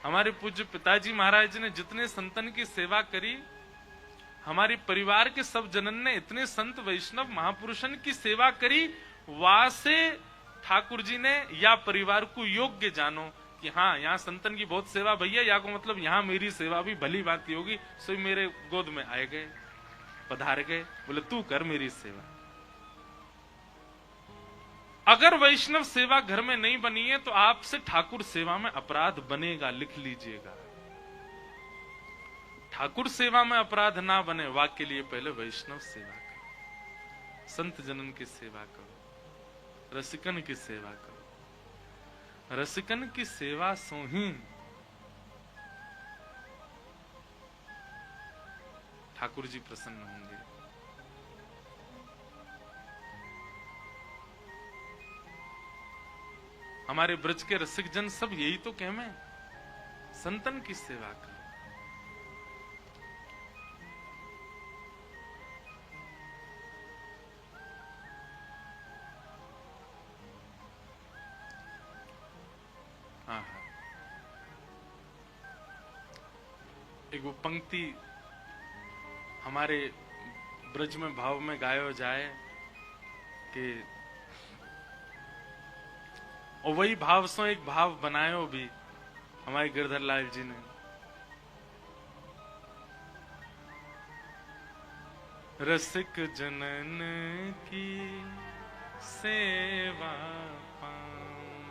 हमारे पूज्य पिताजी महाराज ने जितने संतन की सेवा करी, हमारे परिवार के सब जनन ने इतने संत वैष्णव महापुरुषन की सेवा करी, वहां से ठाकुर जी ने या परिवार को योग्य जानो कि हाँ यहाँ संतन की बहुत सेवा भैया, या को मतलब यहाँ मेरी सेवा भी भली बात होगी। सो मेरे गोद में आए गए, पधार गए, बोले तू कर मेरी सेवा। अगर वैष्णव सेवा घर में नहीं बनी है तो आपसे ठाकुर सेवा में अपराध बनेगा, लिख लीजिएगा। ठाकुर सेवा में अपराध ना बने, वाक्य के लिए पहले वैष्णव सेवा करो, संत जनन की सेवा करो, रसिकन की सेवा करो। रसिकन की सेवा सो ही ठाकुर जी प्रसन्न होंगे। हमारे ब्रज के रसिक जन सब यही तो कहते हैं, संतन की सेवा करो। एक वो पंक्ति हमारे ब्रज में भाव में गायो जाए कि और वही भाव सो एक भाव बनायो भी हमारे गिरधर लाल जी ने। रसिक जनन की सेवा पाऊं,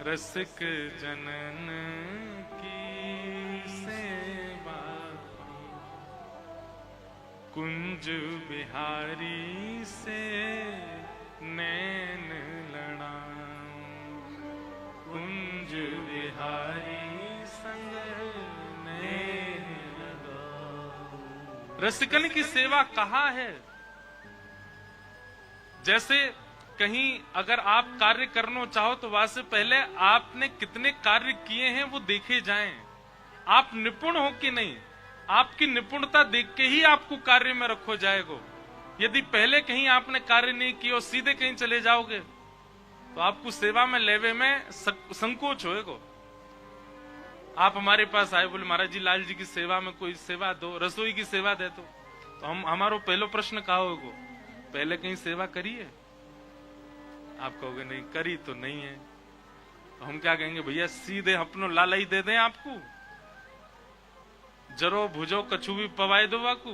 रसिक जनन की सेवा पाऊं, कुंज बिहारी से नैन लड़ाऊं, कुंज बिहारी संग नैन लगाऊं। रसिकन की सेवा कहाँ है? जैसे कहीं अगर आप कार्य करना चाहो तो वहां से पहले आपने कितने कार्य किए हैं वो देखे जाएं। आप निपुण हो कि नहीं, आपकी निपुणता देख के ही आपको कार्य में रखो जाएगा। यदि पहले कहीं आपने कार्य नहीं किया और सीधे कहीं चले जाओगे तो आपको सेवा में लेवे में संकोच होएगा। आप हमारे पास आए, बोले महाराज जी लाल जी की सेवा में कोई सेवा दो, रसोई की सेवा दे दो, तो हम हमारा पहला प्रश्न कहा होगा, पहले कहीं सेवा करी है? आप कहोगे नहीं करी तो नहीं है। तो हम क्या कहेंगे, भैया सीधे अपनो लाला ही दे दें आपको, जरो भुजो कछु भी पवाए दो वाकू,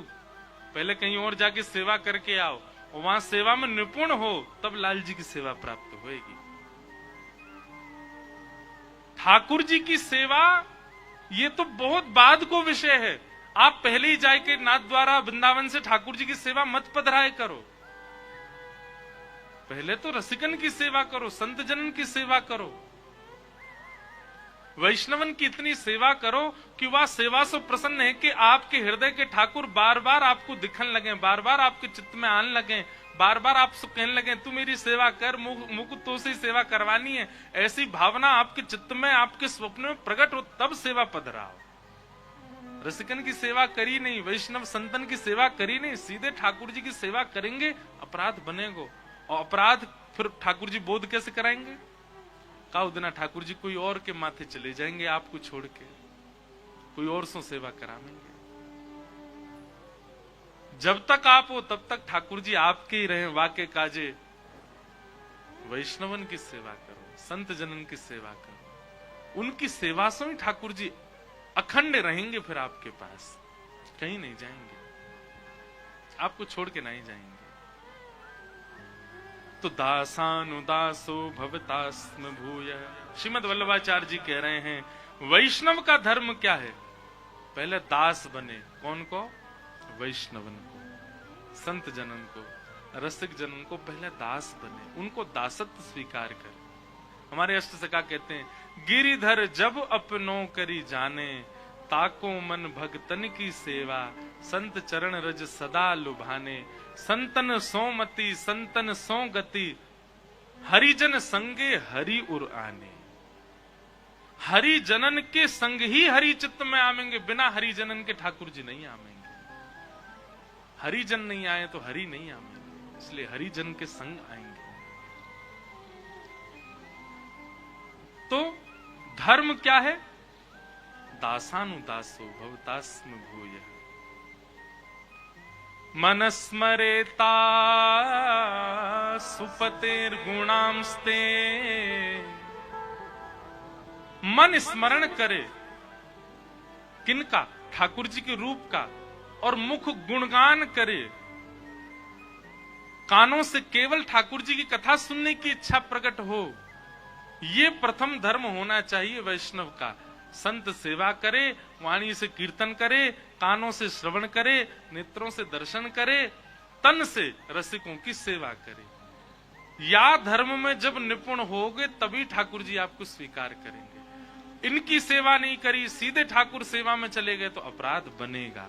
पहले कहीं और जाके सेवा करके आओ और वहां सेवा में निपुण हो तब लाल जी की सेवा प्राप्त होएगी। ठाकुर जी की सेवा ये तो बहुत बाद को विषय है। आप पहले ही जाके नाथ द्वारा वृंदावन से ठाकुर जी की सेवा मत पधराए करो, पहले तो रसिकन की सेवा करो, संत जनन की सेवा करो, वैष्णवन की इतनी सेवा करो कि वह सेवा से प्रसन्न है कि आपके हृदय के ठाकुर बार बार आपको दिखने लगे, बार बार आपके चित्त में आने लगे, बार बार आपसे कहने लगे तू मेरी सेवा कर, मुझको तो से सेवा करवानी है। ऐसी भावना आपके चित्त में आपके स्वप्न में प्रकट हो तब सेवा पधराओ। रसिकन की सेवा करी नहीं, वैष्णव संतन की सेवा करी नहीं, सीधे ठाकुर जी की सेवा करेंगे, अपराध बनेगा। और अपराध फिर ठाकुर जी बोध कैसे कराएंगे? काउ दिना ठाकुर जी कोई और के माथे चले जाएंगे, आपको छोड़ के कोई और सो सेवा कराएंगे। जब तक आप हो तब तक ठाकुर जी आपके ही रहे, वाके काजे। वैष्णवन की सेवा करो, संत जनन की सेवा करो, उनकी सेवा से ही ठाकुर जी अखंड रहेंगे, फिर आपके पास कहीं नहीं जाएंगे, आपको छोड़ के नहीं जाएंगे। तो दासानुदासो भवतास्म भूय, श्रीमद वल्लभाचार्य जी कह रहे हैं वैष्णव का धर्म क्या है? पहले दास बने। कौन को? वैष्णवन को, संत जनन को, रसिक जनन को पहले दास बने, उनको दासत्व स्वीकार कर। हमारे अष्टसखा कहते हैं गिरिधर जब अपनों करी जाने, ताको मन भगतन की सेवा, संत चरण रज सदा लुभाने, संतन सोमति संतन सो गति, हरिजन संगे हरि उर आने। हरि जनन के संग ही हरि चित्त में आवेंगे, बिना हरि जनन के ठाकुर जी नहीं आवेंगे। हरिजन नहीं आए तो हरि नहीं आवेंगे, इसलिए हरिजन के संग आएंगे। तो धर्म क्या है? दासानुदासो भवतास्म भूय, मनस्मरेता सुपतेर गुणांस्ते। मन स्मरण करे किनका? ठाकुर जी के रूप का, और मुख गुणगान करे। कानों से केवल ठाकुर जी की कथा सुनने की इच्छा प्रकट हो, ये प्रथम धर्म होना चाहिए वैष्णव का। संत सेवा करे, वाणी से कीर्तन करे, कानों से श्रवण करे, नेत्रों से दर्शन करे, तन से रसिकों की सेवा करे। या धर्म में जब निपुण होगे तभी ठाकुर जी आपको स्वीकार करेंगे। इनकी सेवा नहीं करी, सीधे ठाकुर सेवा में चले गए तो अपराध बनेगा।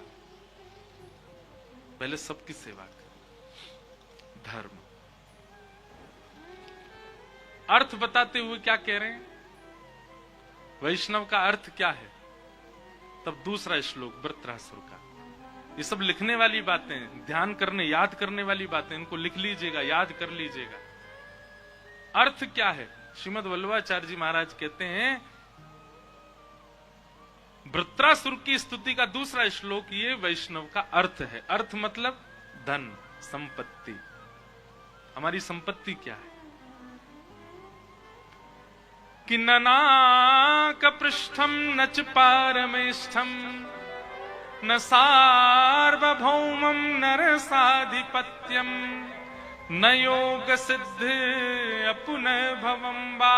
पहले सबकी सेवा करें। धर्म अर्थ बताते हुए क्या कह रहे हैं? वैष्णव का अर्थ क्या है? तब दूसरा श्लोक वृत्रासुर का। ये सब लिखने वाली बातें, ध्यान करने, याद करने वाली बातें, इनको लिख लीजिएगा, याद कर लीजिएगा। अर्थ क्या है? श्रीमद वल्लभाचार्य जी महाराज कहते हैं वृत्रासुर की स्तुति का दूसरा श्लोक ये वैष्णव का अर्थ है। अर्थ मतलब धन, संपत्ति। हमारी संपत्ति क्या है? कि ननाक पृष्ठम न च पारमेष्ठम, न सार्वभौमम नरसाधिपत्यम, न योग सिद्ध अपुन भवम वा,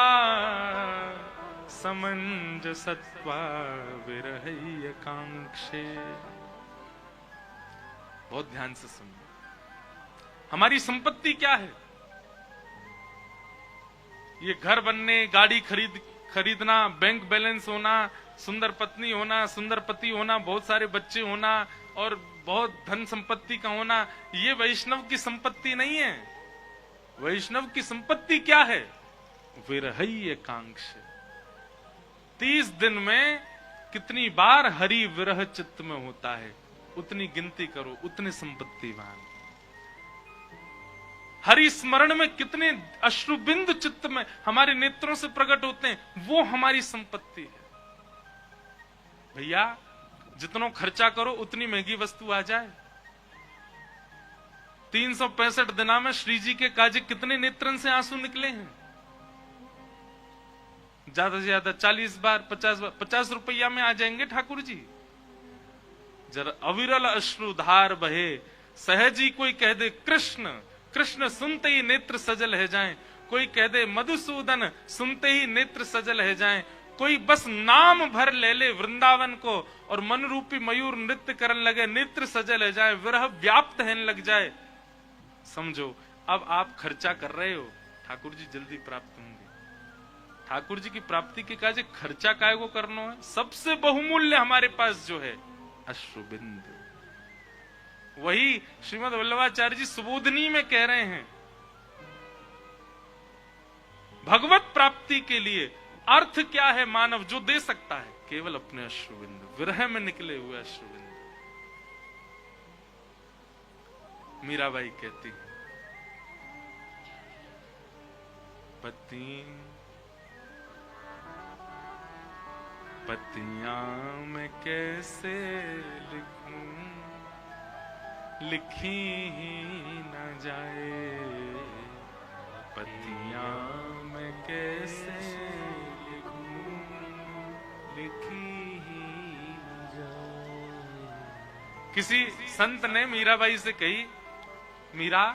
समंजसत्वा विरहय कांक्षे। बहुत ध्यान से सुनिए। हमारी संपत्ति क्या है? ये घर बनने, गाड़ी खरीदना, बैंक बैलेंस होना, सुंदर पत्नी होना, सुंदर पति होना, बहुत सारे बच्चे होना और बहुत धन संपत्ति का होना, ये वैष्णव की संपत्ति नहीं है। वैष्णव की संपत्ति क्या है? विरहय कांक्ष। 30 दिन में कितनी बार हरि विरह चित्त में होता है, उतनी गिनती करो, उतने संपत्तिवान। हरि स्मरण में कितने अश्रुबिंदु चित्त में हमारे नेत्रों से प्रकट होते हैं, वो हमारी संपत्ति है। भैया जितना खर्चा करो उतनी महंगी वस्तु आ जाए। 365 दिना में श्री जी के काजे कितने नेत्रन से आंसू निकले हैं? ज्यादा से ज्यादा 40 बार, 50 बार, 50 रुपया में आ जाएंगे ठाकुर जी। जरा अविरल अश्रुधार बहे, सहजी कोई कह दे कृष्ण, कृष्ण सुनते ही नेत्र सजल है जाएं। कोई कह दे मधुसूदन, सुनते ही नेत्र सजल है जाएं। कोई बस नाम भर ले ले वृंदावन को और मन रूपी मयूर नृत्य करने लगे, नेत्र सजल है जाए, विरह व्याप्त है लग जाए। समझो अब आप खर्चा कर रहे हो, ठाकुर जी जल्दी प्राप्त होंगे। ठाकुर जी की प्राप्ति के काज खर्चा काय को करना है? सबसे बहुमूल्य हमारे पास जो है अश्रुबिंदु। वही श्रीमद वल्लभाचार्य जी सुबोधनी में कह रहे हैं, भगवत प्राप्ति के लिए अर्थ क्या है मानव जो दे सकता है? केवल अपने अश्रुबिंदु, विरह में निकले हुए अश्रुबिंदु। मीराबाई कहती है, पत्तियां मैं कैसे लिखूं, लिखी ही न जाए, पत्तियां मैं कैसे लिखूं, लिखी ही न जाए। किसी संत ने मीराबाई से कही, मीरा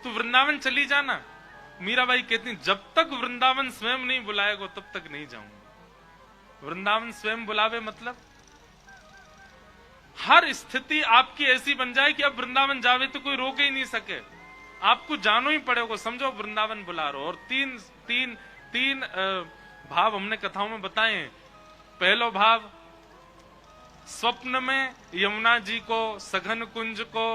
तू वृंदावन चली जाना। मीराबाई कहती, जब तक वृंदावन स्वयं नहीं बुलाएगा तब तक नहीं जाऊंगी। वृंदावन स्वयं बुलावे मतलब हर स्थिति आपकी ऐसी बन जाए कि अब वृंदावन जावे तो कोई रोक ही नहीं सके, आपको जानो ही पड़ेगा। समझो वृंदावन बुला रहे हो। और तीन भाव हमने कथाओं में बताए। पहलो भाव, स्वप्न में यमुना जी को, सघन कुंज को,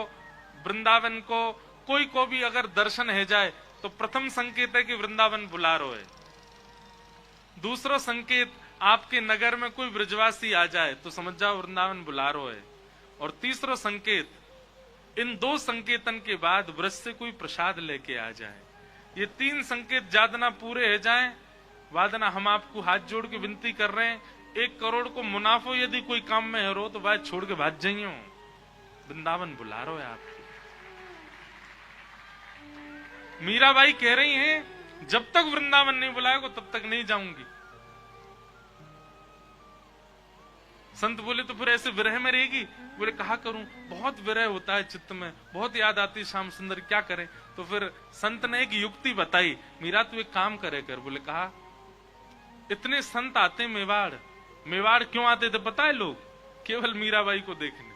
वृंदावन को, कोई को भी अगर दर्शन है जाए तो प्रथम संकेत है कि वृंदावन बुला रहे है। दूसरा संकेत, आपके नगर में कोई ब्रजवासी आ जाए तो समझ जाओ वृंदावन बुला रहे है। और तीसरा संकेत, इन दो संकेतन के बाद ब्रज से कोई प्रसाद लेके आ जाए। ये तीन संकेत जादना पूरे है जाए, वादना हम आपको हाथ जोड़ के विनती कर रहे हैं, 1 करोड़ को मुनाफो यदि कोई काम में है रो तो बात छोड़ के भाग जाइयो, वृंदावन बुला रहे है आपको। मीराबाई कह रही हैं, जब तक वृंदावन नहीं बुलाएगा तब तक नहीं जाऊंगी। संत बोले, तो फिर ऐसे विरह में रहेगी? बोले, कहा करूं, बहुत विरह होता है चित्त में, बहुत याद आती श्याम सुंदर, क्या करें? तो फिर संत ने एक युक्ति बताई, मीरा तू एक काम करे कर। बोले, कहा, इतने संत आते मेवाड़, मेवाड़ क्यों आते थे पता है लोग? केवल मीराबाई को देखने।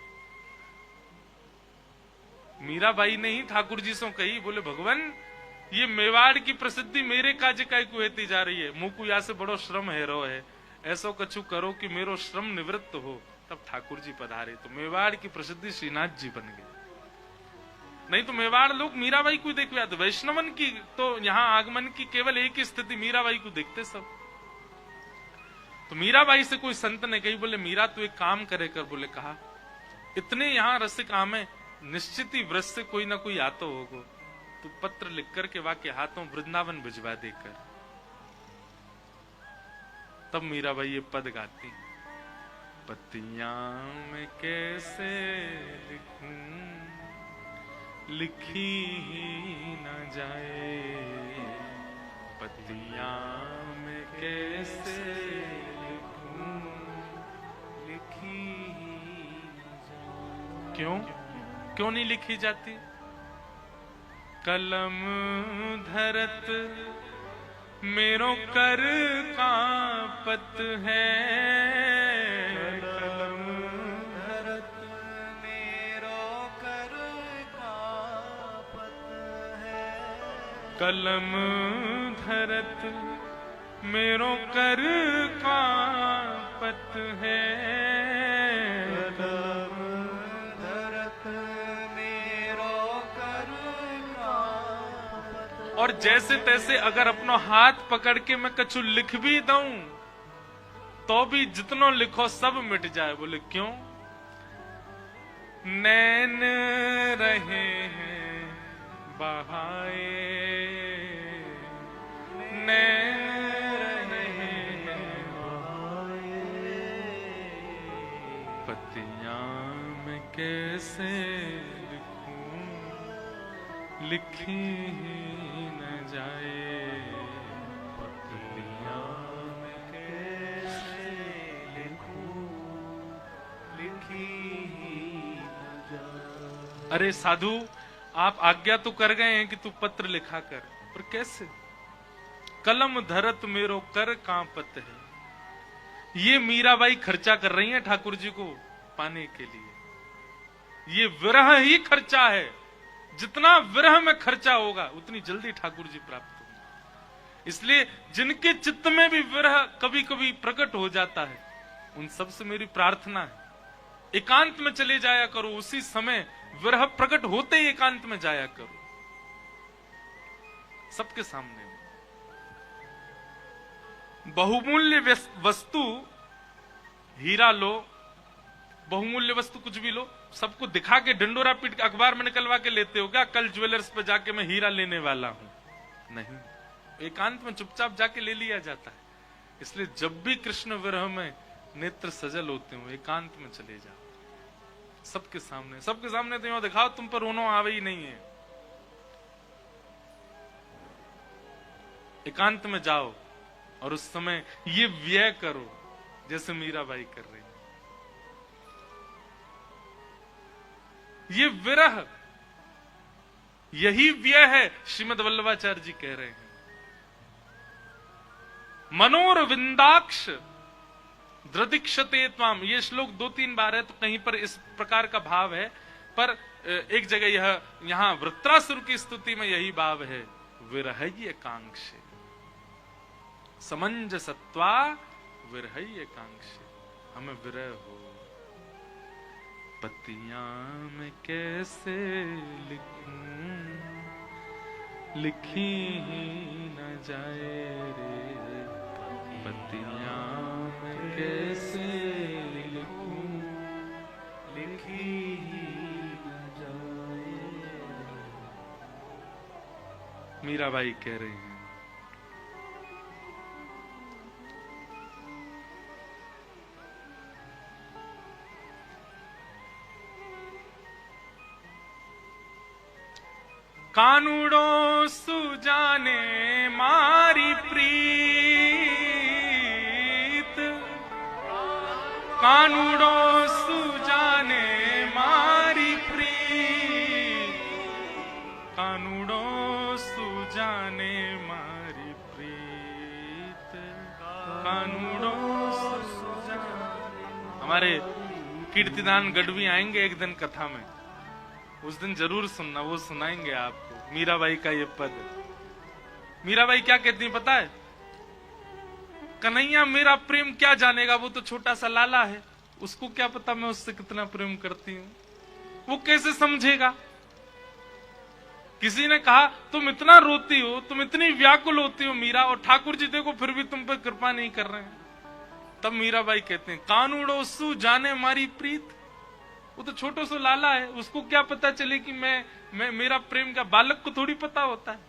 मीराबाई ने ही ठाकुर जी से कही, बोले भगवान ये मेवाड़ की प्रसिद्धि मेरे काज काय को हेती जा रही है, मुंह को या से बड़ो श्रम हेरो है, ऐसो कछु करो कि मेरो श्रम निवृत्त हो। तब ठाकुर जी पधारे तो मेवाड़ की प्रसिद्धि श्रीनाथ जी बन गए। नहीं तो मेवाड़ लोग मीराबाई को देखते आते, वैष्णवन की तो यहाँ आगमन की केवल एक ही स्थिति, मीराबाई को देखते सब। तो मीराबाई से कोई संत ने कही, बोले मीरा तू एक काम करे कर। बोले, कहा, इतने यहाँ रसिक आमे, निश्चित ही व्रत से कोई ना कोई आता होगा, तू पत्र लिख करके वाके हाथों वृंदावन भिजवा देकर। तब मीराबाई ये पद गाती, पत्तियां मैं कैसे लिखूं, लिखी ही न जाए, पत्तियां मैं कैसे लिखूं, लिखी ही न जाए। क्यों नहीं लिखी जाती? कलम धरत मेरो कर कांपत है, कलम धरत मेरो कर कांपत है, कलम धरत मेरो कर कांपत है, और जैसे तैसे अगर अपना हाथ पकड़ के मैं कछु लिख भी दूं तो भी जितनो लिखो सब मिट जाए। बोले क्यों? नैन रहे हैं बहाए, नैन रहे हैं बहाए, पत्तियां मैं कैसे लिखूं, लिखी जाए, पत्तियां मैं कैसे लिखूं, लिखी न जाए। अरे साधु, आप आज्ञा तो कर गए हैं कि तू पत्र लिखा कर, पर कैसे? कलम धरत मेरो कर कांपत है। ये मीराबाई खर्चा कर रही है ठाकुर जी को पाने के लिए। ये विरह ही खर्चा है, जितना विरह में खर्चा होगा उतनी जल्दी ठाकुर जी प्राप्त होंगे। इसलिए जिनके चित्त में भी विरह कभी कभी प्रकट हो जाता है, उन सब से मेरी प्रार्थना है, एकांत में चले जाया करो। उसी समय विरह प्रकट होते ही एकांत में जाया करो, सबके सामने। बहुमूल्य वस्तु, हीरा लो, बहुमूल्य वस्तु कुछ भी लो, सबको दिखा के ढिंडोरा पीट के अखबार में निकलवा के लेते हो क्या? कल ज्वेलर्स पे जाके मैं हीरा लेने वाला हूं, नहीं, एकांत में चुपचाप जाके ले लिया जाता है। इसलिए जब भी कृष्ण विरह में नेत्र सजल होते हो, एकांत में चले जाओ, सबके सामने तो यूं दिखाओ तुम पर रोनो आवे ही नहीं है। एकांत में जाओ और उस समय ये व्यय करो जैसे मीराबाई कर रही है। ये विरह, यही व्यय है, श्रीमद वल्लभाचार्य जी कह रहे हैं। मनोरविंदाक्ष द्रदिक्षते त्वाम, ये श्लोक 2-3 बार है, तो कहीं पर इस प्रकार का भाव है, पर एक जगह यहां वृत्रासुर की स्तुति में यही भाव है, विरहई एकांक्षे, समंजसत्वा विरहई एकांक्षे, हमें विरह हो। पतियां मैं कैसे लिखूं, लिखी ही न जाए रे, पतियां मैं कैसे लिखूं, लिखी ही न जाए। मीराबाई कह रही हैं, कानूड़ो सुजाने मारी प्रीत, कानूड़ो सुजाने मारी प्रीत, कानूड़ो सुजाने मारी प्रीत, कानूड़ो सुजाने। हमारे कीर्तिदान गढ़वी आएंगे एक दिन कथा में, उस दिन जरूर सुनना, वो सुनाएंगे आपको मीराबाई का ये पद। मीराबाई क्या कहती है पता है? कन्हैया मेरा प्रेम क्या जानेगा, वो तो छोटा सा लाला है, उसको क्या पता मैं उससे कितना प्रेम करती हूँ, वो कैसे समझेगा। किसी ने कहा तुम इतना रोती हो, तुम इतनी व्याकुल होती हो मीरा, और ठाकुर जी देखो फिर भी तुम पर कृपा नहीं कर रहे हैं। तब मीराबाई कहते हैं, कानूड़ो सु जाने मारी प्रीत, वो तो छोटो सो लाला है, उसको क्या पता चले कि मैं मेरा प्रेम का, बालक को थोड़ी पता होता है।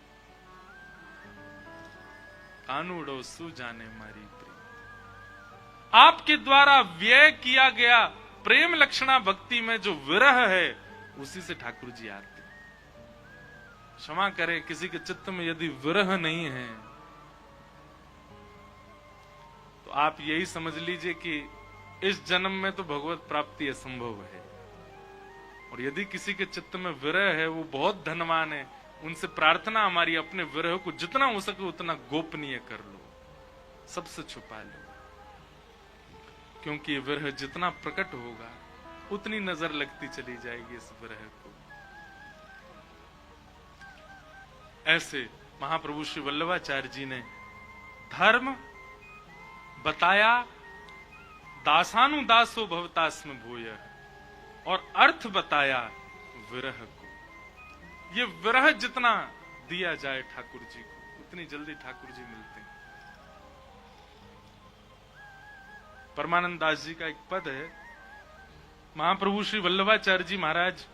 कानूड़ो सु जाने मारी प्रीत, आपके द्वारा व्यय किया गया प्रेम लक्षणा भक्ति में जो विरह है, उसी से ठाकुर जी आते हैं। क्षमा करें, किसी के चित्त में यदि विरह नहीं है तो आप यही समझ लीजिए कि इस जन्म में तो भगवत प्राप्ति असंभव है। और यदि किसी के चित्त में विरह है, वो बहुत धनवान है, उनसे प्रार्थना हमारी, अपने विरह को जितना हो सके उतना गोपनीय कर लो, सबसे छुपा लो, क्योंकि विरह जितना प्रकट होगा उतनी नजर लगती चली जाएगी इस विरह को। ऐसे महाप्रभु श्री वल्लभाचार्य जी ने धर्म बताया, दासानुदासो भवतास्म भूय, और अर्थ बताया विरह को। ये विरह जितना दिया जाए ठाकुर जी को, उतनी जल्दी ठाकुर जी मिलते हैं। परमानंद दास जी का एक पद है, महाप्रभु श्री वल्लभाचार्य जी महाराज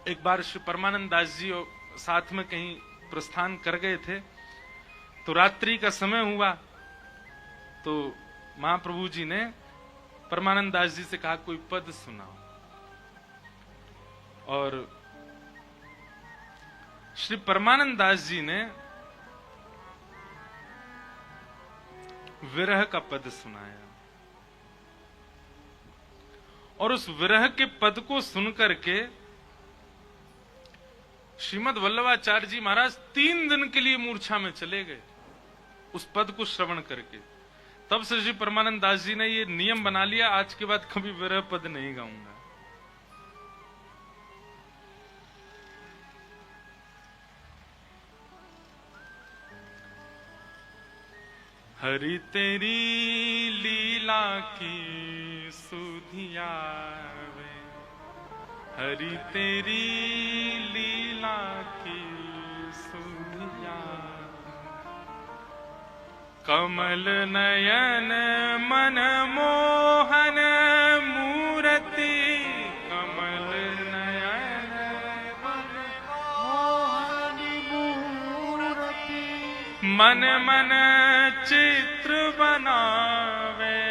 एक बार श्री परमानंद दास जी साथ में कहीं प्रस्थान कर गए थे, तो रात्रि का समय हुआ, तो महाप्रभु जी ने परमानंद दास जी से कहा कोई पद सुनाओ। और श्री परमानंद दास जी ने विरह का पद सुनाया, और उस विरह के पद को सुनकर के श्रीमद वल्लभाचार्य जी महाराज 3 दिन के लिए मूर्छा में चले गए, उस पद को श्रवण करके। तब से श्री परमानंद दास जी ने ये नियम बना लिया, आज के बाद कभी विरह पद नहीं गाऊंगा। हरि तेरी लीला की सुधिया वे, हरि तेरी लीला की सुधिया, कमल नयन मन मोहन मूरति, कमल नयन मन मोहन मूरति, मन मन चित्र बनावे,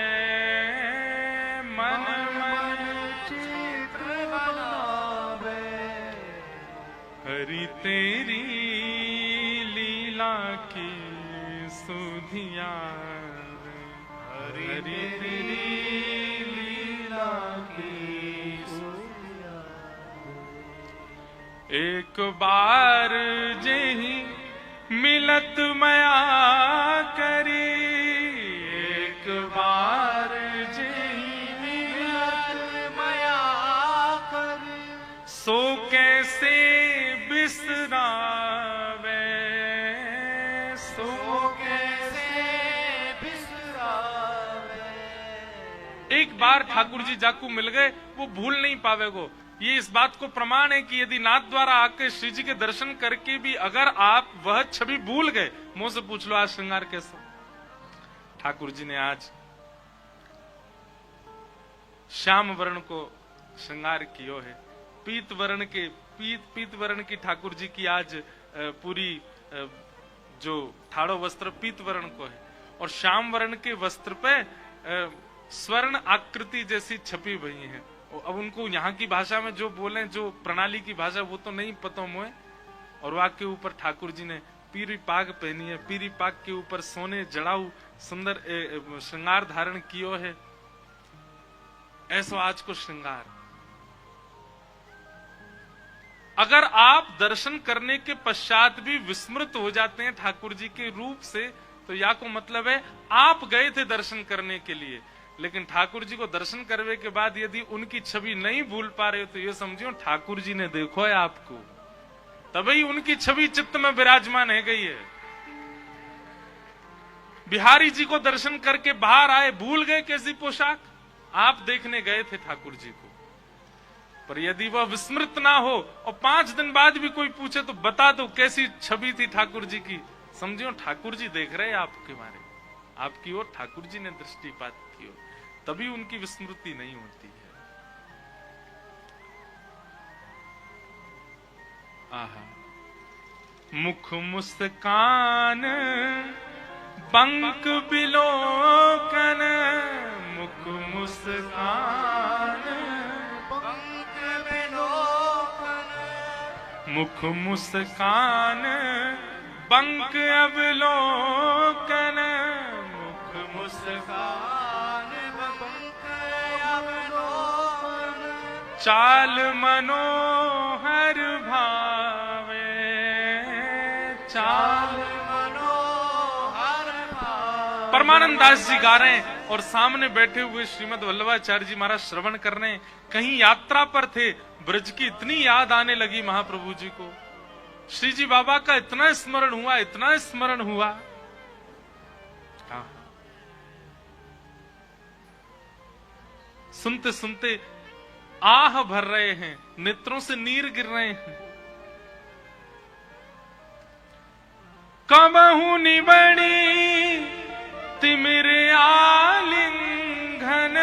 मन मन चित्र बनावे, हरि तेरी लीला की सुधिया, हरि तेरी लीला की सुधिया। एक बार जेहि मिलत मया करी, एक बार जेहि मिलत मया करी, सो कैसे बिसरावे, सो एक बार ठाकुर जी जाकू मिल गए, वो भूल नहीं पावेगो। ये इस बात को प्रमाण है कि यदि नाथ द्वारा आके श्री जी के दर्शन करके भी अगर आप वह छवि भूल गए, मुंह से पूछ लो आज श्रृंगार कैसा। ठाकुर जी ने आज श्याम वर्ण को श्रृंगार कियो है, पीत वर्ण की ठाकुर जी की आज पूरी जो ठाड़ो वस्त्र पीत वर्ण को है, और श्याम वर्ण के वस्त्र पे स्वर्ण आकृति जैसी छपी हुई है। अब उनको यहाँ की भाषा में जो बोले, जो प्रणाली की भाषा, वो तो नहीं पता मुझे। और वहां के ऊपर ठाकुर जी ने पीरी पाग पहनी है, पीरी पाग के ऊपर सोने जड़ाऊ सुंदर श्रृंगार धारण कियो है। ऐसो आज को श्रृंगार। अगर आप दर्शन करने के पश्चात भी विस्मृत हो जाते हैं ठाकुर जी के रूप से, तो या को मतलब है आप गए थे दर्शन करने के लिए, लेकिन ठाकुर जी को दर्शन करने के बाद यदि उनकी छवि नहीं भूल पा रहे हो, तो ये समझियो ठाकुर जी ने देखो है आपको, तभी उनकी छवि चित्त में विराजमान है गई है। बिहारी जी को दर्शन करके बाहर आए, भूल गए कैसी पोशाक, आप देखने गए थे ठाकुर जी को। पर यदि वह विस्मृत ना हो और 5 दिन बाद भी कोई पूछे तो बता दो कैसी छवि थी ठाकुर जी की, समझियो ठाकुर जी देख रहे हैं आपके बारे, आपकी ओर ठाकुर जी ने दृष्टिपात की हो, तभी उनकी विस्मृति नहीं होती है। आहा, मुख मुस्कान पंख बिलोकन, मुख मुस्कान पंख बिलोकन, मुख मुस्कान पंख अवलोकन, मुख मुस्कान पंख अवलोकन, चाल मनोहर भावे, चाल मनोहर भावे। परमानंद दास जी गा रहे हैं और सामने बैठे हुए श्रीमद वल्लभाचार्य जी महाराज श्रवण कर रहे हैं। कहीं यात्रा पर थे, ब्रज की इतनी याद आने लगी महाप्रभु जी को, श्री जी बाबा का इतना स्मरण हुआ, इतना स्मरण हुआ। सुनते सुनते आह भर रहे हैं, नेत्रों से नीर गिर रहे हैं। कबहू निबड़ी तिमिर आलिंघन,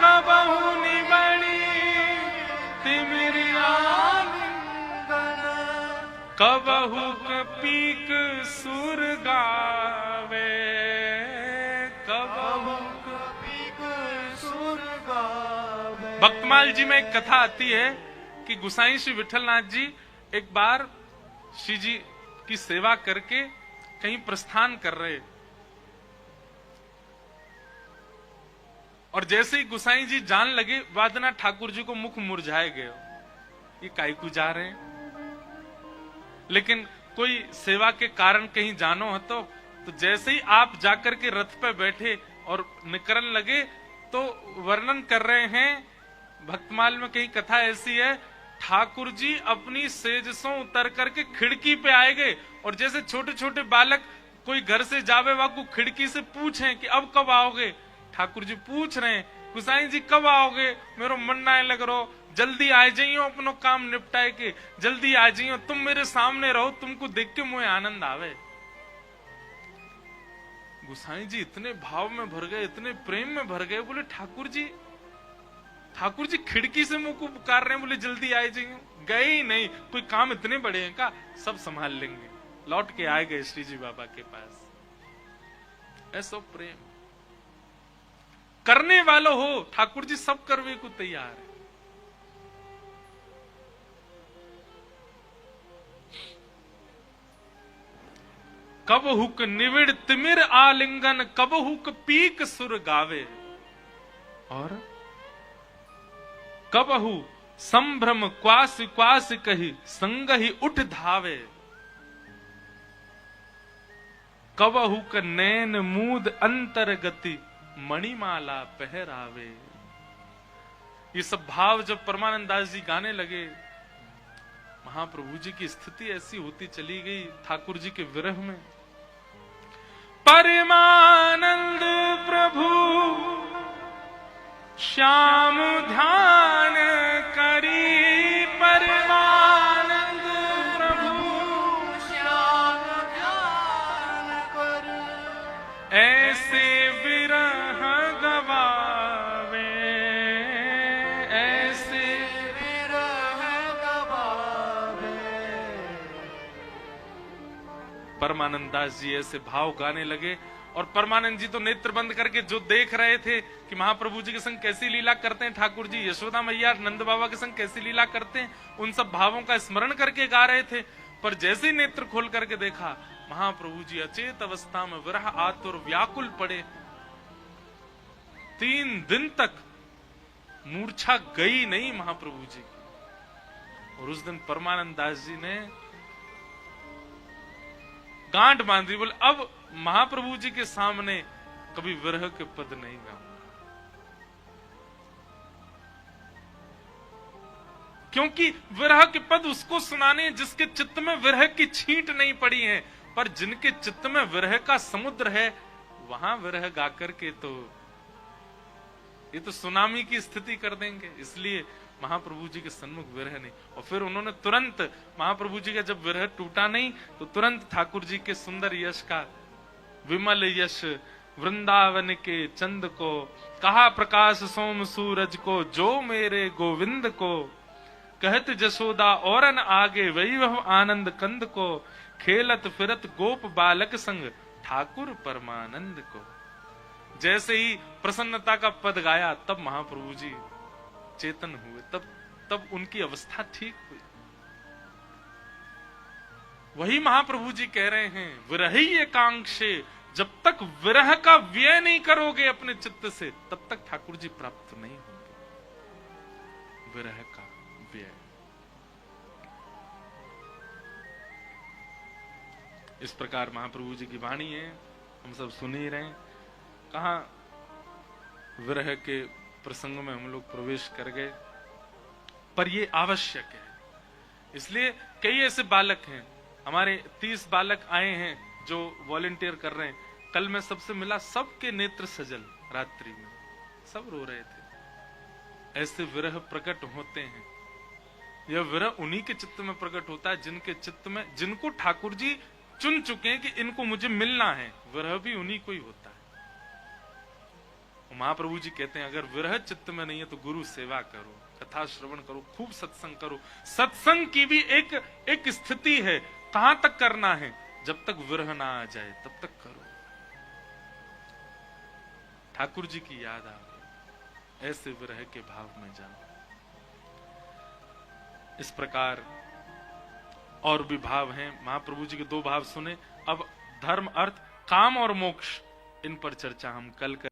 कबहू निबड़ी तिमिर आलिंघन, कबहू कपीक सुर गावे, कबहू कपीक सुर गावे। भक्तमाल जी में एक कथा आती है कि गुसाई श्री विठलनाथ जी एक बार श्री जी की सेवा करके कहीं प्रस्थान कर रहे, और जैसे ही गुसाई जी जान लगे, वादना ठाकुर जी को मुख मुरझाए गए, ये कायकू जा रहे हैं। लेकिन कोई सेवा के कारण कहीं जानो हो तो जैसे ही आप जाकर के रथ पे बैठे और निकलने लगे, तो वर्णन कर रहे हैं भक्तमाल में कहीं कथा ऐसी है, ठाकुर जी अपनी सेज से उतर करके खिड़की पे आए गए, और जैसे छोटे छोटे बालक कोई घर से जावे वाकू खिड़की से पूछें कि अब कब आओगे, ठाकुर जी पूछ रहे हैं गुसाई जी कब आओगे, मेरा मन ना लग रहा, जल्दी आ जाइयो, अपनो काम निपटाए के जल्दी आ जाइयो, तुम मेरे सामने रहो, तुमको देख के मुझे आनंद आवे। गोसाई जी इतने भाव में भर गए, इतने प्रेम में भर गए, बोले ठाकुर जी खिड़की से मुंह को पुकार रहे हैं, बोले जल्दी आए जाइए। गए ही नहीं, कोई काम इतने बड़े हैं का, सब संभाल लेंगे। लौट के आए गए श्री जी बाबा के पास। ऐसा प्रेम करने वाला हो, ठाकुर जी सब करवे को तैयार है। कब हुक निविड़ तिमिर आलिंगन, कब हुक पीक सुर गावे, और कबहु संभ्रम क्वास क्वास कही संग ही उठ धावे, कबहु क नैन मूद अंतर गति मणिमाला पहरावे। ये सब भाव जब परमानंद दास जी गाने लगे, महाप्रभु जी की स्थिति ऐसी होती चली गई ठाकुर जी के विरह में। परमानंद प्रभु श्याम ध्यान करी, परमानंद प्रभु श्याम ध्यान कर, ऐसे विरह गवावे, ऐसे विरह गवावे। परमानंद दास जी ऐसे भाव गाने लगे, और परमानंद जी तो नेत्र बंद करके जो देख रहे थे कि महाप्रभु जी के संग कैसी लीला करते हैं ठाकुर जी, यशोदा मैया नंद बाबा के संग कैसी लीला करते हैं, उन सब भावों का स्मरण करके गा रहे थे। पर जैसे ही नेत्र खोल करके देखा, महाप्रभु जी अचेत अवस्था में विरह आतुर व्याकुल पड़े। 3 दिन तक मूर्छा गई नहीं महाप्रभु जी। और उस दिन परमानंद दास जी ने गांठ बांधी, बोले अब महाप्रभु जी के सामने कभी विरह के पद नहीं गाऊंगा, क्योंकि विरह के पद उसको सुनाने जिसके चित्त में विरह की छींट नहीं पड़ी है। पर जिनके चित्त में विरह का समुद्र है, वहां विरह गाकर के तो ये तो सुनामी की स्थिति कर देंगे। इसलिए महाप्रभु जी के सन्मुख विरह नहीं। और फिर उन्होंने तुरंत, महाप्रभु जी का जब विरह टूटा नहीं, तो तुरंत ठाकुर जी के सुंदर यश का, विमल यश वृंदावन के चंद को, कहा प्रकाश सोम सूरज को, जो मेरे गोविंद को, कहत जसोदा औरन आगे वैभव आनंद कंद को, खेलत फिरत गोप बालक संग ठाकुर परमानंद को। जैसे ही प्रसन्नता का पद गाया, तब महाप्रभु जी चेतन हुए, तब उनकी अवस्था ठीक हुई। वही महाप्रभु जी कह रहे हैं, विरही एकांक्षे, जब तक विरह का व्यय नहीं करोगे अपने चित्त से, तब तक ठाकुर जी प्राप्त नहीं होंगे। विरह का व्यय, इस प्रकार महाप्रभु जी की वाणी है, हम सब सुन ही रहे हैं। कहां विरह के प्रसंग में हम लोग प्रवेश कर गए, पर ये आवश्यक है। इसलिए कई ऐसे बालक हैं, हमारे 30 बालक आए हैं जो वॉलेंटियर कर रहे हैं। कल मैं सबसे मिला, सबके नेत्र सजल, रात्रि में सब रो रहे थे। ऐसे विरह प्रकट होते हैं। यह विरह उन्हीं के चित्त में प्रकट होता है जिनके चित्त में, जिनको ठाकुर जी चुन चुके हैं कि इनको मुझे मिलना है। विरह भी उन्हीं को ही होता है। महाप्रभु जी कहते हैं, अगर विरह चित्त में नहीं है तो गुरु सेवा करो, कथा श्रवण करो, खूब सत्संग करो। सत्संग की भी एक स्थिति है, कहां तक करना है, जब तक विरह ना आ जाए तब तक करो। ठाकुर जी की याद आवे, ऐसे विरह के भाव में जाओ। इस प्रकार और भी भाव हैं। महाप्रभु जी के 2 भाव सुने। अब धर्म, अर्थ, काम और मोक्ष, इन पर चर्चा हम कल करें।